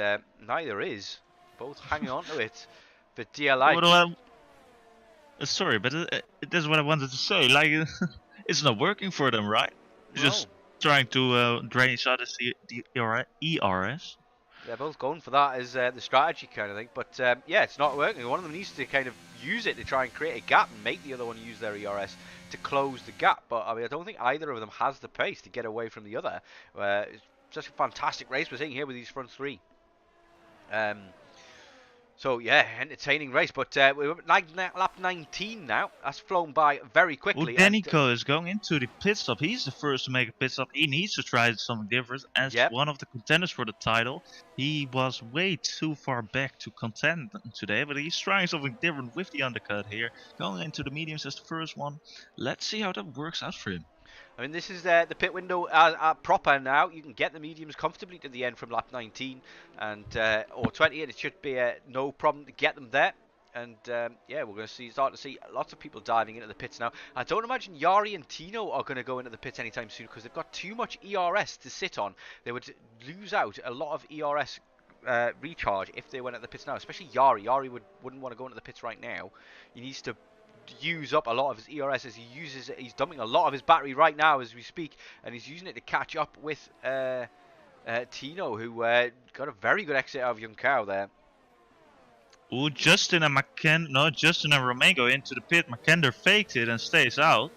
neither is. Both hanging on to it. But DLI. What do sorry, but that's what I wanted to say. Like, it's not working for them, right? No. Just trying to drain each other's ERS. They're both going for that as the strategy kind of thing. But yeah, it's not working. One of them needs to kind of use it to try and create a gap and make the other one use their ERS to close the gap. But I mean, I don't think either of them has the pace to get away from the other. It's such a fantastic race we're seeing here with these front three. So yeah, entertaining race, but we're like lap 19 now. That's flown by very quickly. Danico is going into the pit stop. He's the first to make a pit stop. He needs to try something different. As one of the contenders for the title, he was way too far back to contend today, but he's trying something different with the undercut here. Going into the mediums as the first one. Let's see how that works out for him. I mean, this is the pit window proper now. You can get the mediums comfortably to the end from lap 19 and or 20, and it should be no problem to get them there. And yeah, we're going to start to see lots of people diving into the pits now. I don't imagine Yari and Tino are going to go into the pits anytime soon because they've got too much ERS to sit on. They would lose out a lot of ERS recharge if they went at the pits now, especially Yari. Yari wouldn't want to go into the pits right now. He needs to use up a lot of his ERS as he's dumping a lot of his battery right now as we speak, and he's using it to catch up with Tino, who got a very good exit out of Young Cow there. Ooh, Justin and Romain go into the pit. McKender faked it and stays out.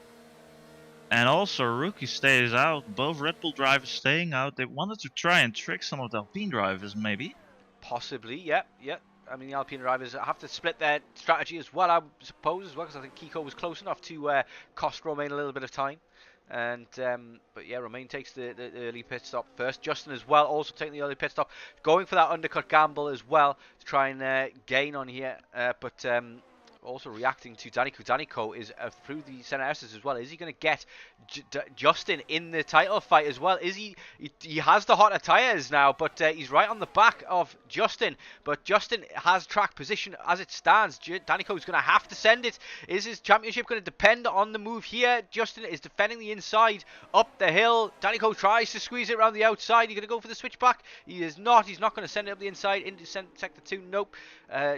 And also Rookie stays out. Both Red Bull drivers staying out. They wanted to try and trick some of the Alpine drivers, maybe. Possibly, yep. I mean, the Alpine drivers have to split their strategy as well, I suppose, as well, because I think Kiko was close enough to cost Romain a little bit of time. And but yeah, Romain takes the early pit stop first. Justin as well, also taking the early pit stop, going for that undercut gamble as well to try and gain on here. But also reacting to Danico. Danico is through the center S's as well. Is he going to get Justin in the title fight as well? Is he has the hotter tires now, but he's right on the back of Justin. But Justin has track position as it stands. Danico is going to have to send it. Is his championship going to depend on the move here? Justin is defending the inside up the hill. Danico tries to squeeze it around the outside. He's going to go for the switchback. He is not. He's not going to send it up the inside into sector 2. Nope.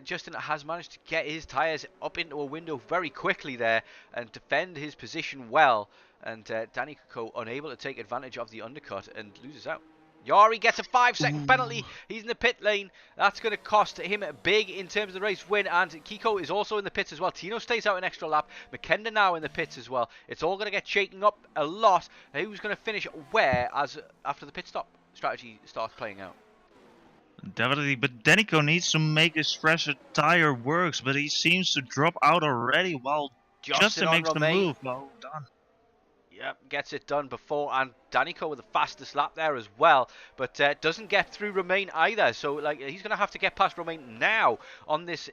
Justin has managed to get his tires up into a window very quickly there and defend his position well, and Danico unable to take advantage of the undercut and loses out. Yari gets a 5-second penalty. He's in the pit lane. That's going to cost him big in terms of the race win, and Kiko is also in the pits as well. Tino stays out an extra lap. McKender now in the pits as well. It's all going to get shaken up a lot. Who's going to finish where as after the pit stop strategy starts playing out? Definitely, but Danico needs to make his fresher tire works, but he seems to drop out already while Justin makes the move. Well done. Yep, gets it done before, and Danico with the fastest lap there as well, but doesn't get through Romain either. So like he's going to have to get past Romain now on this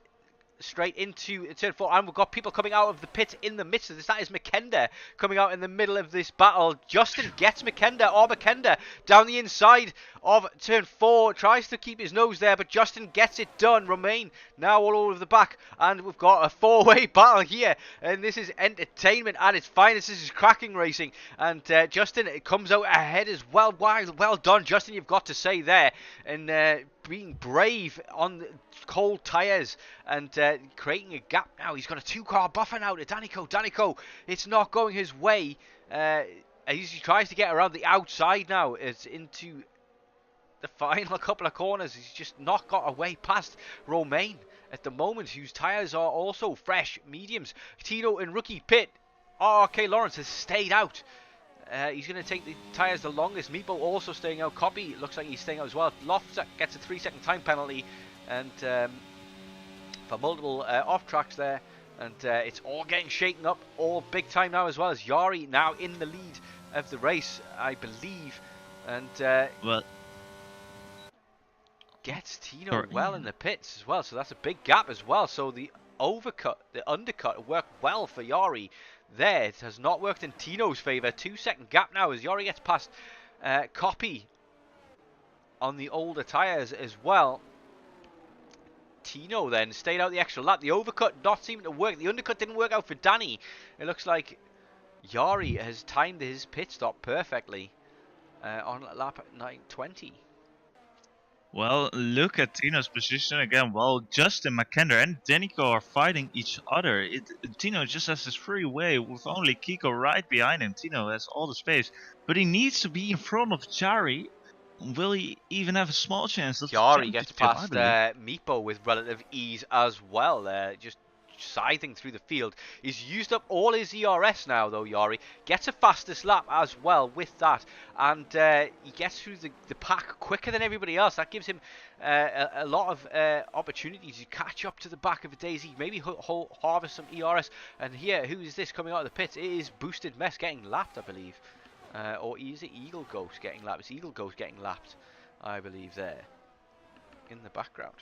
straight into turn 4, and we've got people coming out of the pit in the midst of this. That is McKender coming out in the middle of this battle. Justin gets McKender down the inside of turn 4, tries to keep his nose there, but Justin gets it done. Romain now all over the back, and we've got a 4-way battle here, and this is entertainment at its finest. This is cracking racing, and Justin comes out ahead as well. Well done, Justin, you've got to say there, and being brave on cold tyres and creating a gap now. He's got a 2-car buffer now to Danico. Danico, it's not going his way. He tries to get around the outside now. It's into the final couple of corners. He's just not got a way past Romain at the moment, whose tyres are also fresh mediums. Tino and Rookie pit. RK Lawrence has stayed out. He's going to take the tyres the longest. Meepo also staying out. Copy looks like he's staying out as well. Loft gets a 3-second time penalty, and for multiple off tracks there, and it's all getting shaken up, all big time now as well, as Yari now in the lead of the race, I believe, and well, gets Tino well in the pits as well, so that's a big gap as well. So the undercut worked well for Yari there. It has not worked in Tino's favour. 2-second gap now as Yori gets past Copy on the older tyres as well. Tino then stayed out the extra lap. The overcut not seeming to work. The undercut didn't work out for Danny. It looks like Yari has timed his pit stop perfectly on lap 920. Well, look at Tino's position again. Well, Justin, McKender and Denico are fighting each other. Tino just has his free way with only Kiko right behind him. Tino has all the space, but he needs to be in front of Jari. Will he even have a small chance? Yari gets past Meepo with relative ease as well. Just scything through the field. He's used up all his ERS now, though. Yari gets a fastest lap as well with that, and he gets through the pack quicker than everybody else. That gives him a lot of opportunities to catch up to the back of a Daisy, maybe harvest some ERS. And here, who is this coming out of the pits? It is Boosted Mess getting lapped, I believe. Or is it Eagle Ghost getting lapped? It's Eagle Ghost getting lapped, I believe, there in the background.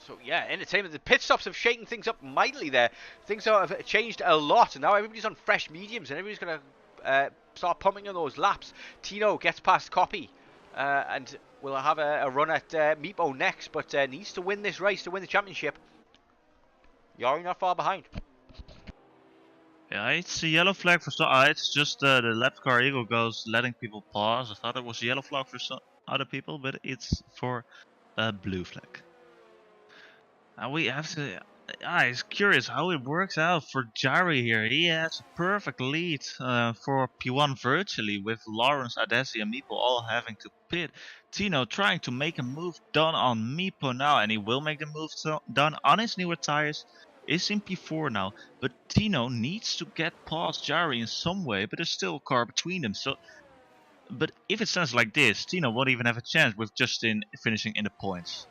So yeah, entertainment. The pit stops have shaken things up mightily there. Things have changed a lot, and now everybody's on fresh mediums, and everybody's going to start pumping on those laps. Tino gets past Copy, and we'll have a run at Meepo next, but needs to win this race to win the championship. Yari not far behind. Yeah, it's a yellow flag for some. It's just the left car Eagle goes letting people pause. I thought it was a yellow flag for some other people, but it's for a blue flag. And we have to. It's curious how it works out for Jari here. He has a perfect lead for P1 virtually, with Lawrence, Adesi, and Meepo all having to pit. Tino trying to make a move done on Meepo now, and he will make the move done on his newer tires. Is in P4 now, but Tino needs to get past Jari in some way, but there's still a car between them. So, but if it stands like this, Tino won't even have a chance with Justin finishing in the points.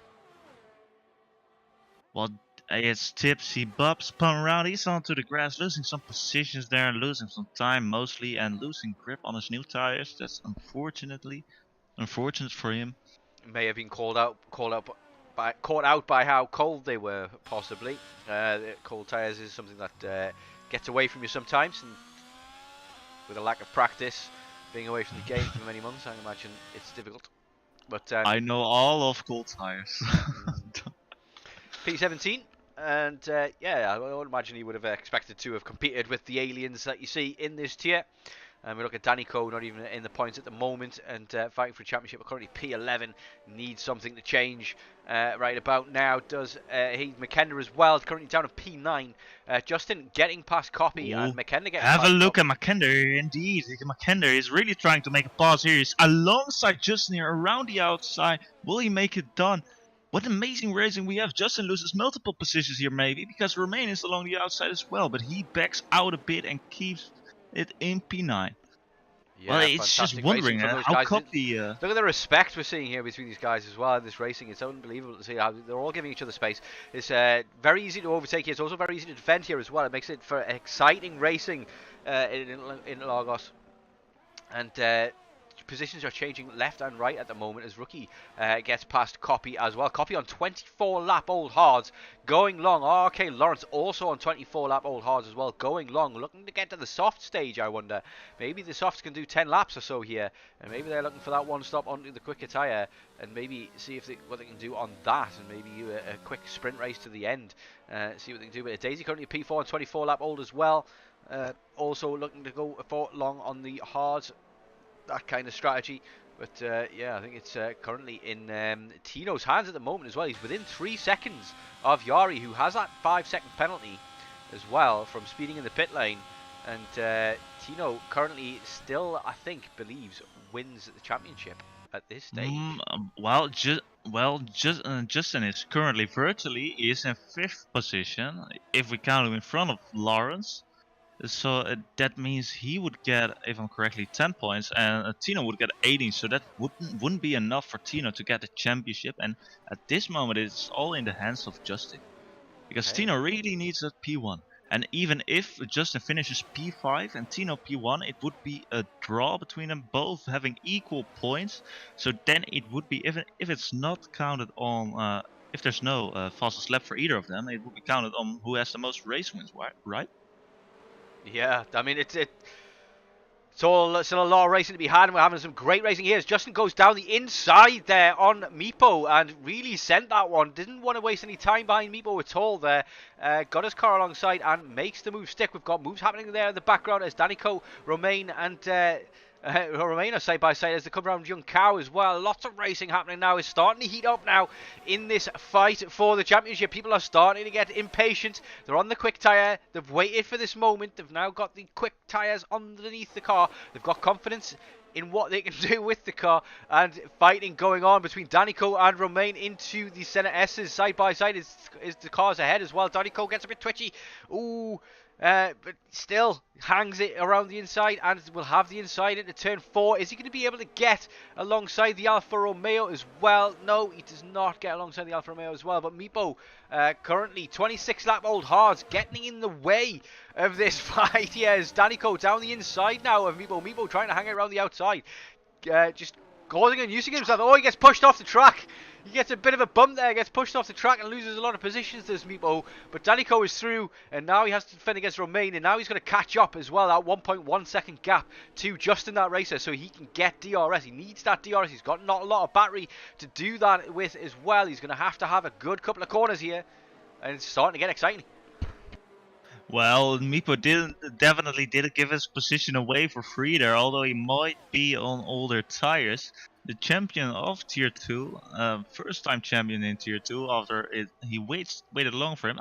Well, it's tips, he bumps, spun around, he's onto the grass, losing some positions there, losing some time mostly, and losing grip on his new tires. That's unfortunate for him. May have been caught out by how cold they were, possibly. Cold tyres is something that gets away from you sometimes, and with a lack of practice, being away from the game for many months, I imagine it's difficult. But I know all of cold tyres. P17, and yeah, I would imagine he would have expected to have competed with the aliens that you see in this tier. And we look at Danny Coe, not even in the points at the moment, and fighting for a championship. Currently P11, needs something to change right about now. Does he? McKenna as well, currently down to P9. Justin getting past Copy, and McKenna getting Have past a look Copy. at McKenna, indeed. McKenna is really trying to make a pause here. He's alongside Justin here, around the outside. Will he make it done? What amazing racing we have. Justin loses multiple positions here maybe, because Romain is along the outside as well, but he backs out a bit and keeps it in P9. Yeah, well, it's just wondering how Copy... Look at the respect we're seeing here between these guys as well in this racing. It's unbelievable to see how they're all giving each other space. It's very easy to overtake here. It's also very easy to defend here as well. It makes it for exciting racing in Lagos. And positions are changing left and right at the moment as Rookie gets past Copy as well. Copy on 24 lap old hards, going long. RK Lawrence also on 24 lap old hards as well, going long, looking to get to the soft stage. I wonder, maybe the softs can do 10 laps or so here, and maybe they're looking for that one stop onto the quicker tyre, and maybe see if what they can do on that, and maybe do a quick sprint race to the end, see what they can do. But Daisy currently P4 on 24 lap old as well, also looking to go for long on the hards, that kind of strategy. But yeah, I think it's currently in Tino's hands at the moment as well. He's within 3 seconds of Yari, who has that 5-second penalty as well from speeding in the pit lane. And Tino currently still, I think, believes wins the championship at this stage. Justin is currently virtually is in 5th position, if we count him in front of Lawrence. So that means he would get, if I'm correctly, 10 points, and Tino would get 18. So that wouldn't be enough for Tino to get the championship. And at this moment, it's all in the hands of Justin, because Tino really needs that P1. And even if Justin finishes P5 and Tino P1, it would be a draw between them both, having equal points. So then it would be, if it's not counted on, if there's no fastest lap for either of them, it would be counted on who has the most race wins, right? Yeah, I mean it's still a lot of racing to be had, and we're having some great racing here as Justin goes down the inside there on Meepo and really sent that one. Didn't want to waste any time behind Meepo at all there. Got his car alongside and makes the move stick. We've got moves happening there in the background as Danico, Romain and Romain are side by side as they come around Young Cow as well. Lots of racing happening now. It's starting to heat up now in this fight for the championship. People are starting to get impatient. They're on the quick tyre. They've waited for this moment. They've now got the quick tyres underneath the car. They've got confidence in what they can do with the car, and fighting going on between Danico and Romain into the Senna S's side by side is the cars ahead as well. Danico gets a bit twitchy. Ooh. But still hangs it around the inside and will have the inside into turn 4. Is he going to be able to get alongside the Alfa Romeo as well? No, he does not get alongside the Alfa Romeo as well. But Meepo, currently 26 lap old hards, getting in the way of this fight. Yes, Danico down the inside now of Meepo. Meepo trying to hang it around the outside. Just causing and using himself. Oh, he gets pushed off the track. He gets a bit of a bump there, gets pushed off the track and loses a lot of positions, this Meepo. But Danico is through, and now he has to defend against Romain, and now he's going to catch up as well, that 1.1 second gap to Justin, that racer, so he can get DRS. He needs that DRS. He's got not a lot of battery to do that with as well. He's going to have a good couple of corners here, and it's starting to get exciting. Well, Meepo definitely didn't give his position away for free there, although he might be on older tires. The champion of Tier 2, first time champion in Tier 2 after he waited long for him.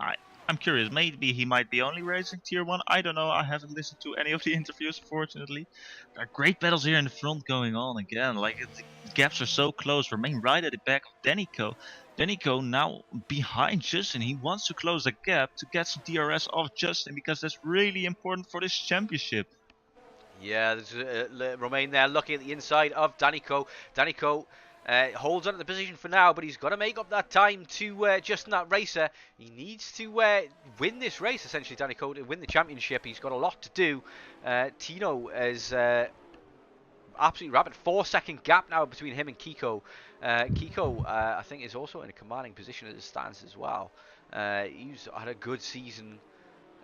I'm curious, maybe he might be only racing Tier 1, I don't know, I haven't listened to any of the interviews, fortunately. There are great battles here in the front going on again, like the gaps are so close, Remain right at the back of Danico. Danico now behind Justin. He wants to close the gap to get some DRS off Justin because that's really important for this championship. Yeah, there's Romain there looking at the inside of Danico. Danico holds on to the position for now, but he's got to make up that time to Justin, that racer. He needs to win this race, essentially, Danico, to win the championship. He's got a lot to do. Tino is absolutely rapid. 4-second gap now between him and Kiko. Kiko, I think, is also in a commanding position at the stands as well. He's had a good season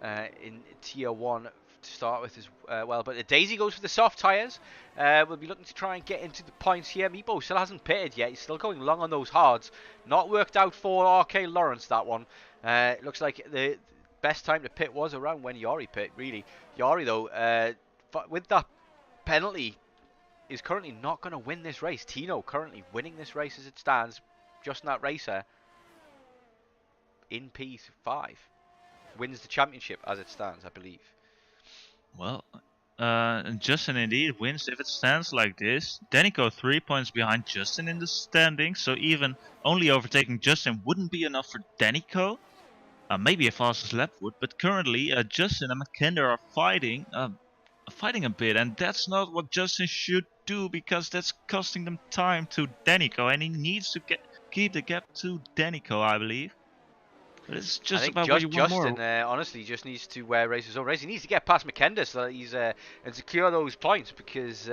in Tier 1 to start with as well. But Daisy goes for the soft tyres. We'll be looking to try and get into the points here. Meepo still hasn't pitted yet. He's still going long on those hards. Not worked out for RK Lawrence, that one. It looks like the best time to pit was around when Yari pit, really. Yari, though, with that penalty, is currently not going to win this race. Tino currently winning this race as it stands. Just that racer in P5 wins the championship as it stands, I believe. Well, Justin indeed wins if it stands like this. Danico 3 points behind Justin in the standings, so even only overtaking Justin wouldn't be enough for Danico. Maybe a fastest lap would, but currently Justin and McKenna are fighting a bit, and that's not what Justin should do because that's costing them time to Danico, and he needs to keep the gap to Danico, I believe. But it's just about what you want more. Justin honestly just needs to race his own race. He needs to get past McKenna so that he's and secure those points because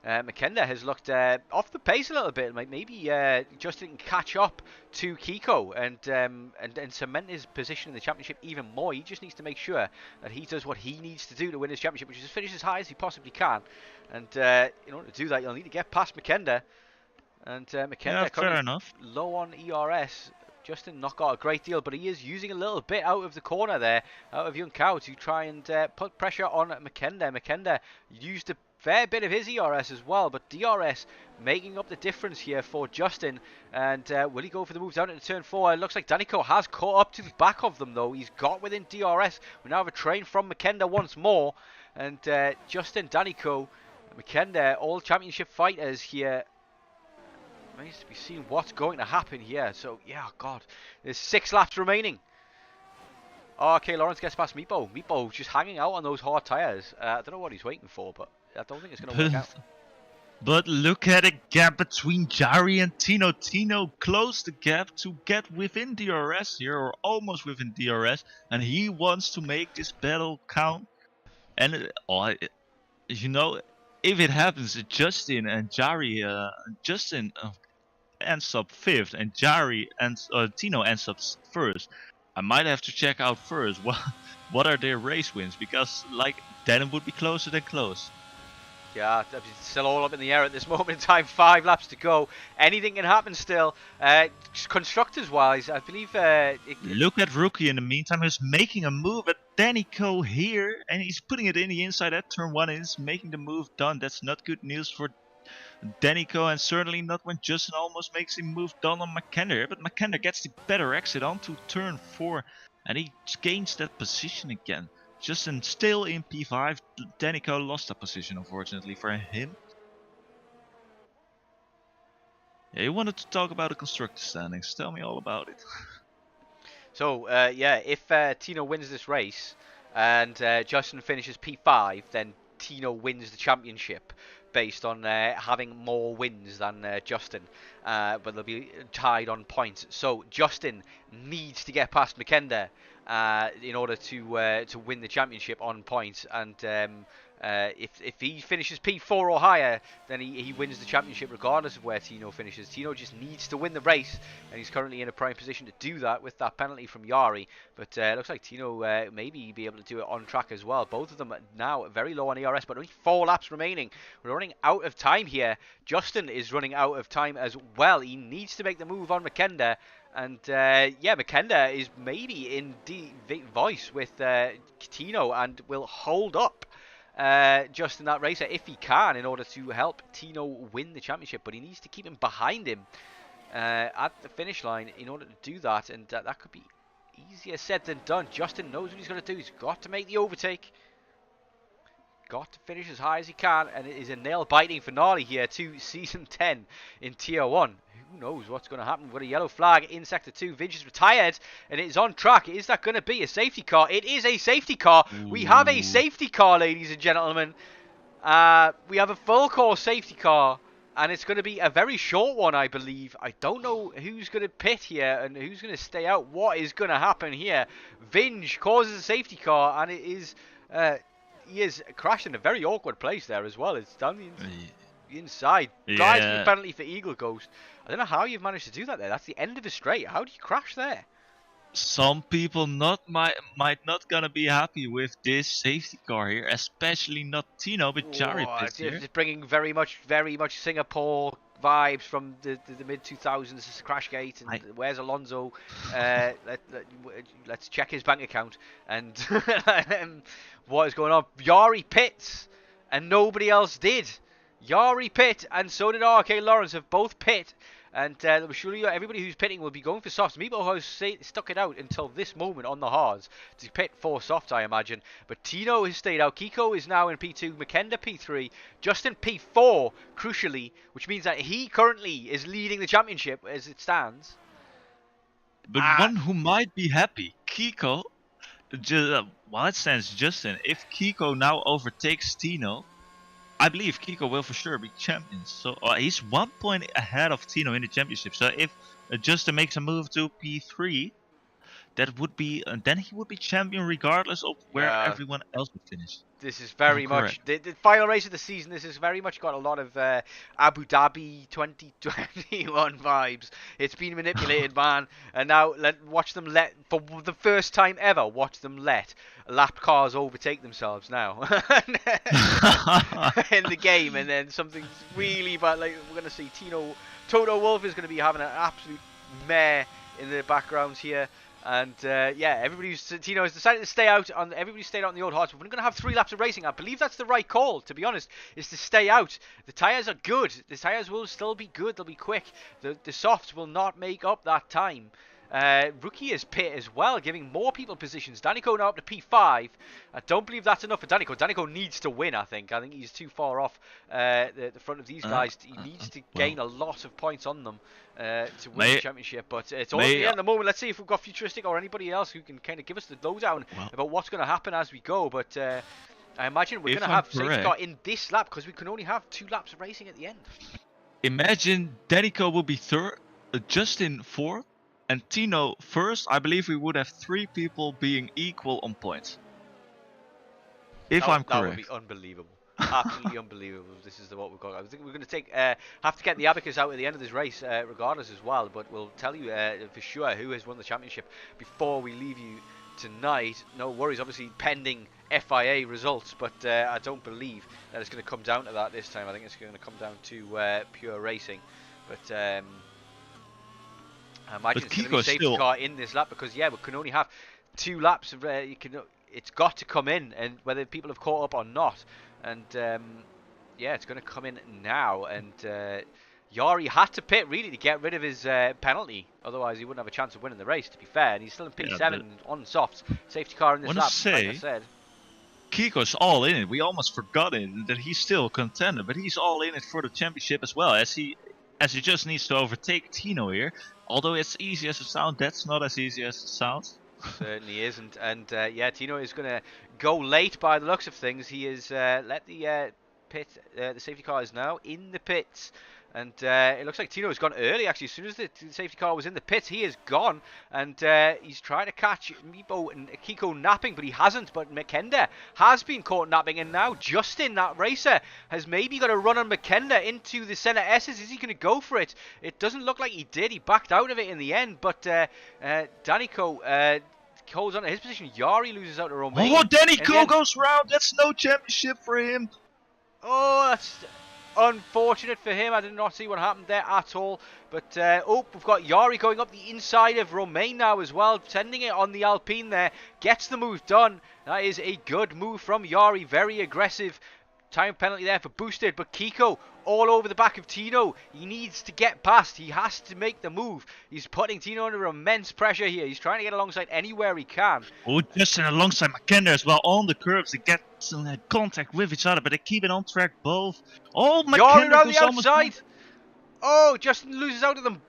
McKenna has looked off the pace a little bit. Like maybe Justin can catch up to Kiko and cement his position in the championship even more. He just needs to make sure that he does what he needs to do to win his championship, which is finish as high as he possibly can. And in order to do that, you'll need to get past McKenna. And McKenna fair enough. Low on ERS. Justin not got a great deal, but he is using a little bit out of the corner there, out of Young Cow, to try and put pressure on McKenna. McKenna used a fair bit of his ERS as well, but DRS making up the difference here for Justin. And will he go for the move down into turn 4? It looks like Danico has caught up to the back of them, though. He's got within DRS. We now have a train from McKenna once more. And Justin, Danico, McKenna, all championship fighters here. Remains to be seen what's going to happen here. So, yeah, God. There's 6 laps remaining. RK Lawrence gets past Meepo. Meepo just hanging out on those hard tyres. I don't know what he's waiting for, but I don't think it's going to work out. But look at the gap between Jari and Tino. Tino closed the gap to get within DRS here, or almost within DRS. And he wants to make this battle count. And, you know, if it happens, Justin and Jari, Justin ends up 5th, and Jari and Tino ends up 1st. I might have to check out first what are their race wins, because like then it would be closer than close. Yeah, it's still all up in the air at this moment in time. 5 laps to go. Anything can happen still. Constructors-wise, I believe... Look at Rookie in the meantime, who's making a move at Danico here, and he's putting it in the inside at turn 1 and is making the move done. That's not good news for Danico, and certainly not when Justin almost makes a move done on McKenna. But McKenna gets the better exit onto turn 4, and he gains that position again. Justin still in P5. Danico lost that position, unfortunately for him. Yeah, you wanted to talk about the constructor standings. Tell me all about it. So, yeah, if Tino wins this race and Justin finishes P5, then Tino wins the championship based on having more wins than Justin. But they'll be tied on points. So, Justin needs to get past McKenna in order to win the championship on points. And if he finishes P4 or higher, then he wins the championship regardless of where Tino finishes. Tino just needs to win the race, and he's currently in a prime position to do that with that penalty from Yari. But it looks like Tino maybe be able to do it on track as well. Both of them now very low on ERS, but only 4 laps remaining. We're running out of time here. Justin is running out of time as well. He needs to make the move on McKenna. And yeah, McKenna is maybe in voice with Tino and will hold up just in that racer if he can, in order to help Tino win the championship. But he needs to keep him behind him at the finish line in order to do that, and that could be easier said than done. Justin knows what he's going to do. He's got to make the overtake, got to finish as high as he can, and it is a nail-biting finale here to Season 10 in Tier 1. Who knows what's going to happen? We've got a yellow flag in Sector 2. Vinge is retired, and it is on track. Is that going to be a safety car? It is a safety car. Ooh. We have a safety car, ladies and gentlemen. We have a full course safety car, and it's going to be a very short one, I believe. I don't know who's going to pit here and who's going to stay out. What is going to happen here? Vinge causes a safety car, and it is... he is crashed in a very awkward place there as well. It's down the inside. Yeah. Drives the penalty for Eagle Ghost. I don't know how you've managed to do that there. That's the end of a straight. How do you crash there? Some people might not gonna be happy with this safety car here, especially not Tino, but Jared pits here. It's bringing very much Singapore vibes from the mid 2000s Crashgate. And where's Alonso? Let's check his bank account and what is going on. Yari pits and nobody else did. Yari pit and so did RK Lawrence, have both pit. And surely everybody who's pitting will be going for softs. Meepo has stuck it out until this moment on the hards to pit for softs, I imagine. But Tino has stayed out. Kiko is now in P2. McKenna P3. Justin P4, crucially, which means that he currently is leading the championship as it stands. But one who might be happy, Kiko. While it stands Justin, if Kiko now overtakes Tino, I believe Kiko will for sure be champion. So he's 1 point ahead of Tino in the championship. So if Justin makes a move to P3, that would be then he would be champion regardless of where everyone else would finish. This is very much the final race of the season. This has very much got a lot of Abu Dhabi 2021 vibes. It's been manipulated, man. And now watch them for the first time ever. Watch them let lap cars overtake themselves now in the game, and then something really bad. Like we're gonna see Toto Wolff is gonna be having an absolute mare in the background here. And yeah, Tino has decided to stay out on. Everybody stayed out on the old hards. But we're going to have 3 laps of racing. I believe that's the right call, to be honest, is to stay out. The tyres are good. The tyres will still be good. They'll be quick. The softs will not make up that time. Rookie is pit as well, giving more people positions. Danico now up to P5. I don't believe that's enough for Danico. Danico needs to win, I think. I think he's too far off the front of these guys. He needs to gain a lot of points on them to win the championship. But it's all at the moment. Let's see if we've got Futuristic or anybody else who can kind of give us the lowdown about what's going to happen as we go. But I imagine we're going to have safety car in this lap because we can only have 2 laps of racing at the end. Imagine Danico will be third, Justin 4th, and Tino first. I believe we would have 3 people being equal on points. If I'm correct. That would be unbelievable. Absolutely unbelievable. This is what we've got. I think we're going to take have to get the abacus out at the end of this race, regardless as well. But we'll tell you for sure who has won the championship before we leave you tonight. No worries, obviously pending FIA results, but I don't believe that it's going to come down to that this time. I think it's going to come down to pure racing. But I imagine it's going to be safety car in this lap because we can only have 2 laps. It's got to come in, and whether people have caught up or not. And it's going to come in now. And Yari had to pit really to get rid of his penalty, otherwise he wouldn't have a chance of winning the race. To be fair, and he's still in P7 on softs. Safety car in this lap, like I said. Kiko's all in it. We almost forgot it that he's still a contender, but he's all in it for the championship as well. As he just needs to overtake Tino here. Although it's easy as it sounds, that's not as easy as it sounds. Certainly isn't. And Tino is going to go late by the looks of things. He has let the the safety car is now in the pits. And it looks like Tino has gone early, actually. As soon as the safety car was in the pits, he is gone. And he's trying to catch Meepo and Kiko napping, but he hasn't. But Makenda has been caught napping. And now Justin, that racer, has maybe got a run on Makenda into the centre S's. Is he going to go for it? It doesn't look like he did. He backed out of it in the end. But Danico holds on to his position. Yari loses out to Romain. Oh, Danico goes round. That's no championship for him. Oh, that's unfortunate for him. I did not see what happened there at all. But we've got Yari going up the inside of Romain now as well, sending it on the Alpine there. Gets the move done. That is a good move from Yari. Very aggressive. Time penalty there for boosted, but Kiko all over the back of Tino. He needs to get past. He has to make the move. He's putting Tino under immense pressure here. He's trying to get alongside anywhere he can. Oh, Justin alongside Makenda as well on the curbs. They get some contact with each other, but they keep it on track both. Oh, Makenda around the outside. Oh, Justin loses out to them,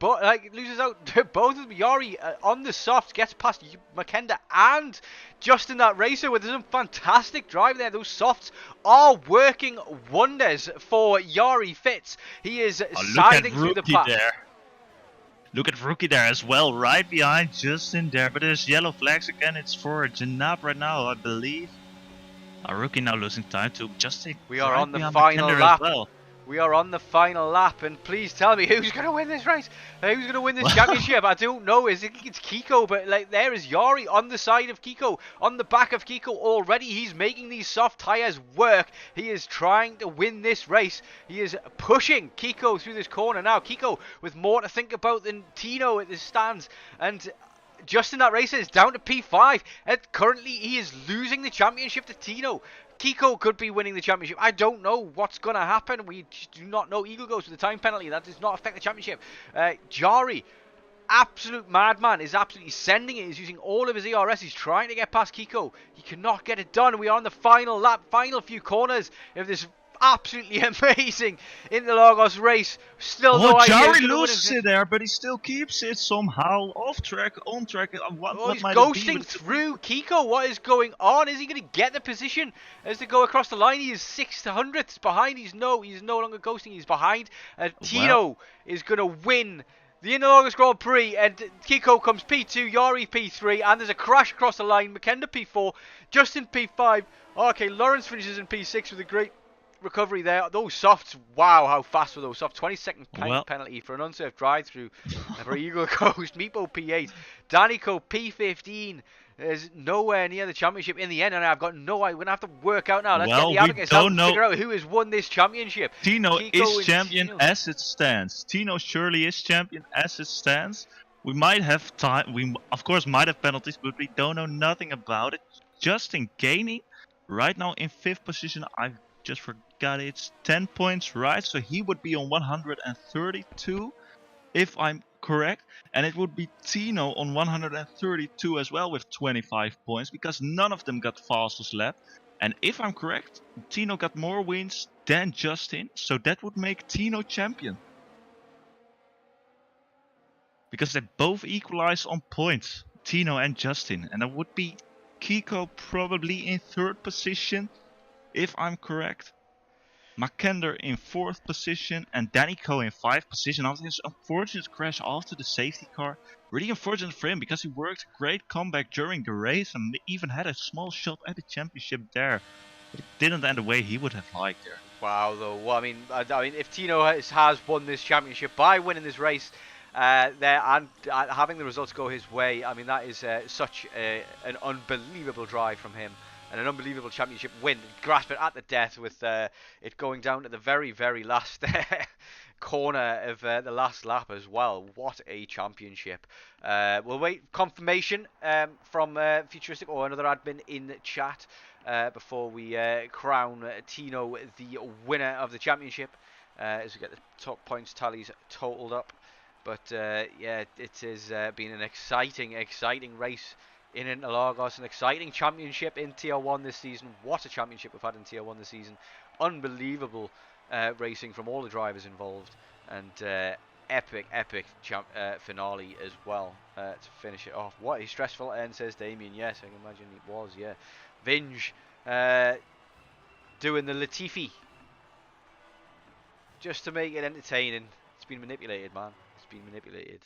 loses out to both of them. Yari on the soft gets past Makenda and Justin, that racer, with some fantastic drive there. Those softs are working wonders for Yari Fitz. He is siding through the pack. Look at Rookie there as well, right behind Justin there. But there's yellow flags again. It's for Janab right now, I believe. Rookie now losing time to Justin. We are on the final lap. We are on the final lap, and please tell me who's going to win this race. Who's going to win this championship? I don't know. It's Kiko, but there is Yari on the side of Kiko, on the back of Kiko already. He's making these soft tyres work. He is trying to win this race. He is pushing Kiko through this corner now. Kiko with more to think about than Tino at the stands, and Justin, that racer, is down to P5, and currently he is losing the championship to Tino. Kiko could be winning the championship. I don't know what's going to happen. We do not know. Eagle goes for the time penalty. That does not affect the championship. Jari, absolute madman, is absolutely sending it. He's using all of his ERS. He's trying to get past Kiko. He cannot get it done. We are on the final lap, final few corners of this absolutely amazing Interlagos race. Still no idea. Jari loses it there, but he still keeps it somehow off track, on track. He's ghosting through Kiko. What is going on? Is he going to get the position as they go across the line? He is 600ths behind. He's no longer ghosting. He's behind. Tino is going to win the Interlagos Grand Prix, and Kiko comes P2, Yari P3, and there's a crash across the line. Makenda P4, Justin P5. Okay, Lawrence finishes in P6 with a great recovery there. Those softs, wow, how fast were those softs? 20-second penalty for an unsafe drive through for Eagle Coast. Meepo P8, Danico P15 is nowhere near the championship in the end, and I've got no idea. We're going to have to work out now. Let's get the advocates out and figure out who has won this championship. Tino is champion as it stands. Tino surely is champion as it stands. We might have time. We, of course, might have penalties, but we don't know nothing about it. Justin gaining right now in 5th position. I just forgot it's 10 points, right? So he would be on 132 if I'm correct, and it would be Tino on 132 as well with 25 points, because none of them got fastest lap. And if I'm correct, Tino got more wins than Justin, so that would make Tino champion, because they both equalize on points, Tino and Justin. And that would be Kiko probably in 3rd position if I'm correct, Makenda in 4th position, and Danico in 5th position after his unfortunate crash after the safety car. Really unfortunate for him, because he worked a great comeback during the race and even had a small shot at the championship there. But it didn't end the way he would have liked there. Wow, though. Well, I mean, if Tino has won this championship by winning this race, there and having the results go his way, I mean, that is such an unbelievable drive from him and an unbelievable championship win. Grasp it at the death with it going down to the very, very last corner of the last lap as well. What a championship. We'll wait confirmation from Futuristic or another admin in the chat before we crown Tino the winner of the championship as we get the top points tallies totaled up. But yeah, it has been an exciting race in Interlagos, an exciting championship in Tier 1 this season. What a championship we've had in Tier 1 this season. Unbelievable racing from all the drivers involved, and epic finale as well to finish it off. What a stressful end, says Damien. Yes, I can imagine it was, yeah. Vinge doing the Latifi just to make it entertaining. It's been manipulated, man. It's been manipulated.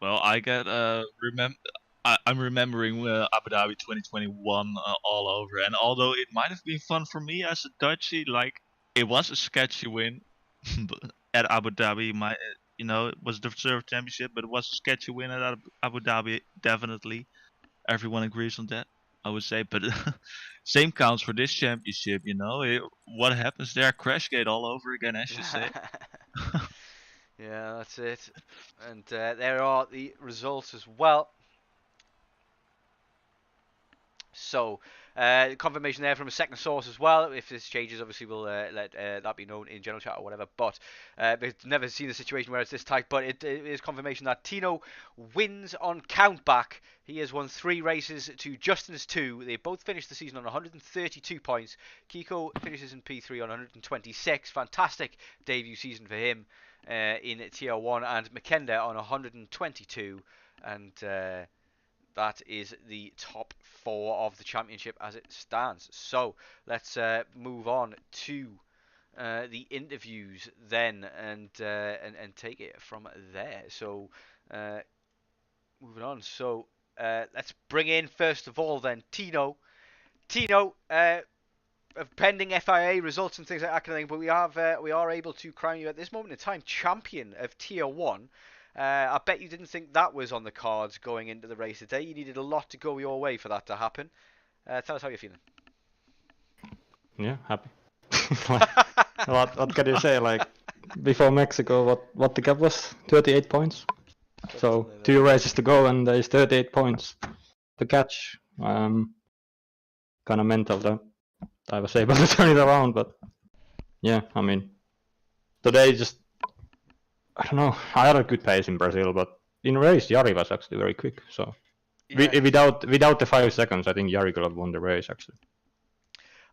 Well, I get I'm remembering Abu Dhabi 2021 all over, and although it might have been fun for me as a Dutchie, like it was a sketchy win at Abu Dhabi. It was the deserved championship, but it was a sketchy win at Abu Dhabi. Definitely, everyone agrees on that, I would say. But same counts for this championship. What happens there? Crashgate all over again, as you say. Yeah, that's it. And there are the results as well. So, confirmation there from a second source as well. If this changes, obviously we'll let that be known in general chat or whatever. But we've never seen a situation where it's this tight. But it is confirmation that Tino wins on countback. He has won 3 races to Justin's 2. They both finished the season on 132 points. Kiko finishes in P3 on 126. Fantastic debut season for him in Tier 1. And Makenda on 122. And that is the top 4 of the championship as it stands. So let's move on to the interviews then, and take it from there. So moving on. So let's bring in first of all then Tino. Tino, pending FIA results and things like that kind of thing, but we are able to crown you at this moment in time champion of Tier 1. I bet you didn't think that was on the cards going into the race today. You needed a lot to go your way for that to happen. Tell us how you're feeling. Yeah, happy. What can you say? Like before Mexico, what the gap was? 38 points. So 2 races to go, and there's 38 points to catch. Kind of mental that I was able to turn it around, but yeah, I mean, today just. I don't know. I had a good pace in Brazil, but in race, Jari was actually very quick. So Yeah. without the 5 seconds, I think Jari could have won the race actually.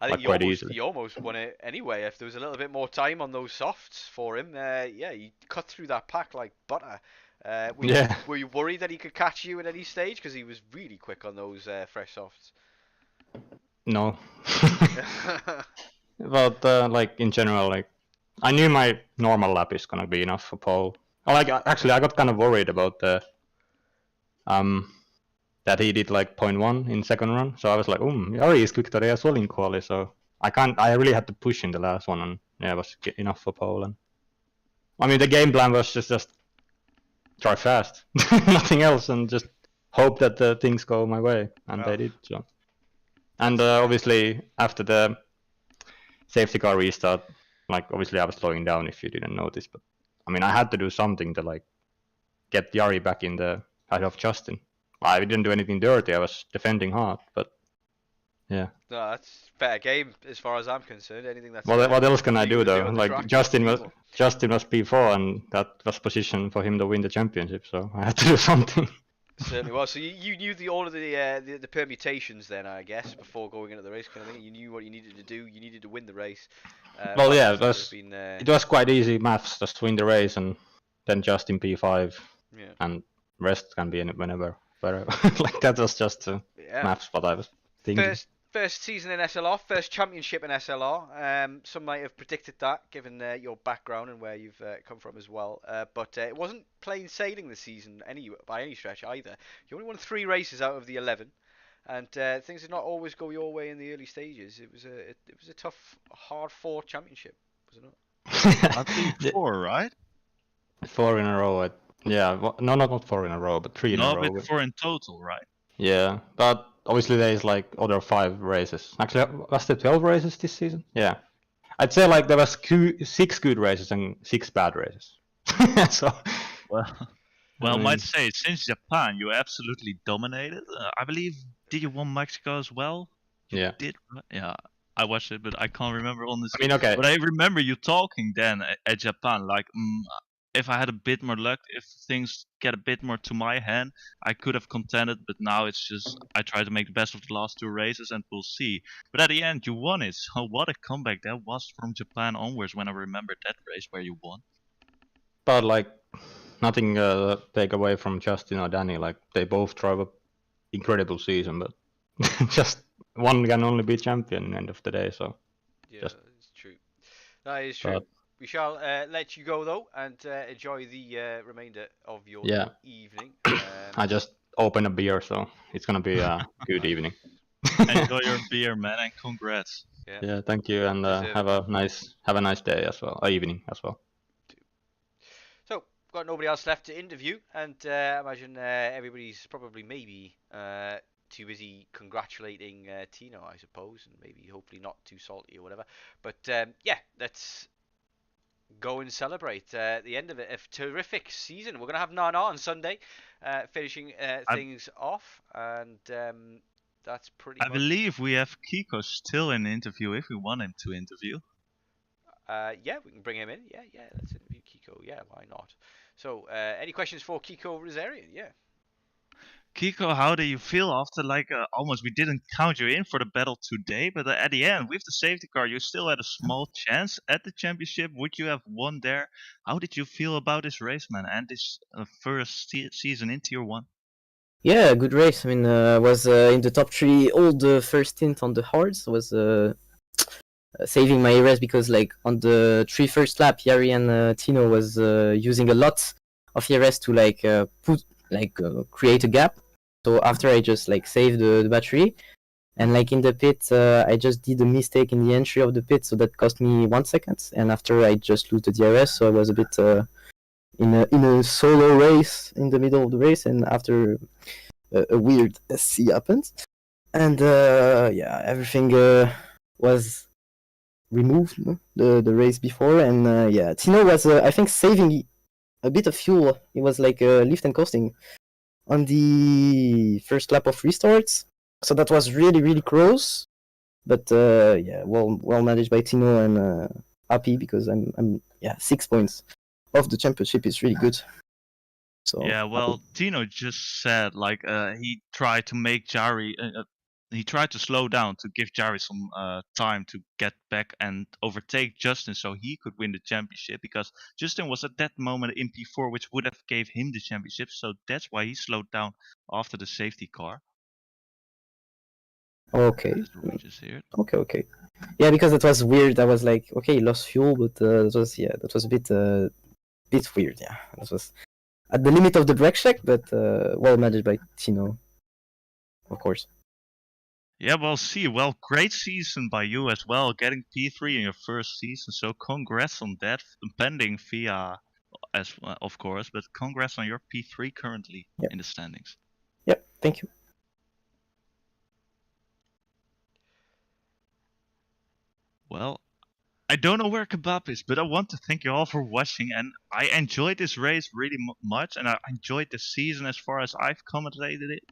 I think quite he almost won it anyway. If there was a little bit more time on those softs for him, yeah, he cut through that pack like butter. Were you worried that he could catch you at any stage? Because he was really quick on those fresh softs. No. But like in general, like I knew my normal lap is gonna be enough for pole. Like actually, I got kind of worried about the that he did like 0.1 in second run. So I was like, Jari is quick today as well in quali. So I really had to push in the last one, and yeah, it was enough for pole. And I mean, the game plan was just try fast, nothing else, and just hope that the things go my way, and they did. So, and obviously after the safety car restart, like obviously I was slowing down if you didn't notice, but I mean I had to do something to like get Jari back in the ahead of Justin. I didn't do anything dirty. I was defending hard, but yeah. No, that's fair game as far as I'm concerned. Anything that's what else can I do though? Like Justin was P4, and that was position for him to win the championship, so I had to do something. Certainly was. So you knew all of the permutations then, I guess, before going into the race kind of thing. You knew what you needed to do. You needed to win the race. Well, yeah, it was quite easy maths. Just win the race and then Justin P5, and rest can be in it whenever. Like that was just maths what I was thinking. First season in SLR, first championship in SLR. Some might have predicted that, given your background and where you've come from as well. But it wasn't plain sailing this season by any stretch either. You only won 3 races out of the 11. and things did not always go your way in the early stages. It was a tough, hard-fought championship, was it not? I believe Yeah, 4, right? 4 in a row. Yeah, no, not 4 in a row, but 3 in a No, row. but 4 in total, right? Yeah, but obviously there is like other 5 races. Actually, was there 12 races this season? Yeah, I'd say like there was 6 good races and 6 bad races. So, Well, I well, I might mean, say since Japan, you absolutely dominated. I believe, did you won Mexico as well? You yeah. did, right? Yeah. I watched it, but I can't remember I honestly. mean, okay, But I remember you talking then at Japan, like, if I had a bit more luck, if things get a bit more to my hand, I could have contended. But now it's just I try to make the best of the last 2 races, and we'll see. But at the end, you won it. So what a comeback that was from Japan onwards. When I remembered that race where you won. but like nothing take away from Justin or Danny. Like they both drove a incredible season, but just one can only be champion end of the day. So Yeah, just, it's true. That is true. but We shall let you go though, and enjoy the remainder of your yeah, evening. I just opened a beer, so it's gonna be a good Nice. evening. Enjoy your beer, man, and congrats. Yeah, Yeah, thank you, and deserved. have a nice day as well, evening as well. So, got nobody else left to interview, and I imagine everybody's probably maybe too busy congratulating Tino, I suppose, and maybe hopefully not too salty or whatever. But yeah, let's go and celebrate the end of it. A terrific season. We're gonna have Nana on Sunday, finishing I things off, and that's pretty I much. believe we have Kiko still in the interview if we want him to interview. Yeah, we can bring him in. Yeah, yeah, let's interview Kiko. Yeah, why not? So, any questions for Kiko Rosarian? Yeah. Kiko, how do you feel after like almost we didn't count you in for the battle today, but at the end with the safety car you still had a small chance at the championship. Would you have won there? How did you feel about this race, man, and this first season in Tier 1? Yeah, good race. I mean, I was in the top 3 all the first stint on the hards. Was saving my race because like on the 3 first lap, Yari and Tino was using a lot of ERS to like create a gap. So after I just like saved the battery, and like in the pit, I just did a mistake in the entry of the pit, so that cost me 1 second. And after I just lose the DRS, so I was a bit in a solo race in the middle of the race, and after a weird SC happened, and yeah, everything was removed, no? the race before, and yeah, Tino was I think saving a bit of fuel. It was like lift and coasting on the first lap of restarts, so that was really close. But yeah, well managed by Tino, and happy because I'm yeah 6 points off the championship is really good. So Yeah, well, Tino just said like he tried to make Jari. He tried to slow down to give Jari some time to get back and overtake Justin, so he could win the championship. Because Justin was at that moment in P4, which would have gave him the championship. So that's why he slowed down after the safety car. okay, That's what we just heard. okay. Yeah, because it was weird. I was like, okay, lost fuel, but that was a bit weird. Yeah, that was at the limit of the brake check, but well managed by Tino, of course. Yeah, well, see, well, great season by you as well, getting P3 in your first season. So congrats on that, pending via as well, of course, but congrats on your P3 currently Yep. in the standings. Yep, thank you. Well, I don't know where Kebab is, but I want to thank you all for watching, and I enjoyed this race really much, and I enjoyed the season as far as I've commentated it,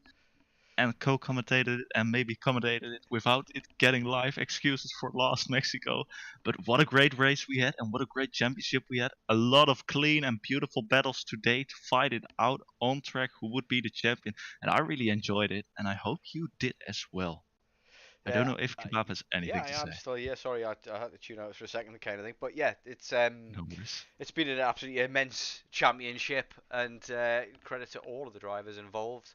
and co-commentated it, and maybe commentated it without it getting live. Excuses for last Mexico, but what a great race we had, and what a great championship we had. A lot of clean and beautiful battles today to fight it out on track who would be the champion, and I really enjoyed it, and I hope you did as well. I don't know if Kebab has anything Yeah, to I am say. still here. Sorry, I had to tune out for a second, kind of thing. But yeah, No worries. it's been an absolutely immense championship, and credit to all of the drivers involved.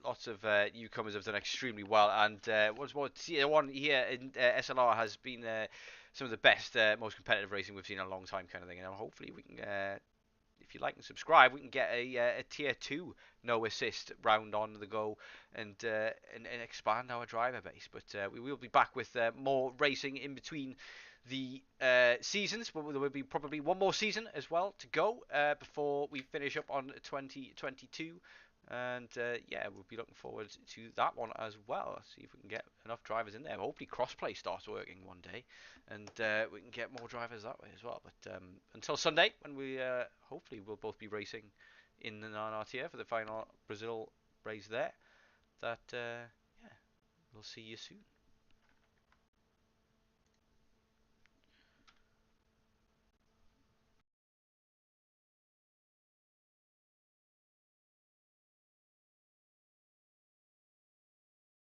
Lots of newcomers have done extremely well, and what's more, Tier 1 here in SLR has been some of the best, most competitive racing we've seen in a long time, kind of thing. And hopefully we can, if if you like and subscribe, we can get a tier 2 no assist round on the go and expand our driver base. But we will be back with more racing in between the seasons, but there will be probably one more season as well to go before we finish up on 2022. And yeah, we'll be looking forward to that one as well. See if we can get enough drivers in there. Hopefully crossplay starts working one day, and we can get more drivers that way as well. But until Sunday, when we hopefully we'll both be racing in the SLR Tier for the final Brazil race there, that yeah, we'll see you soon.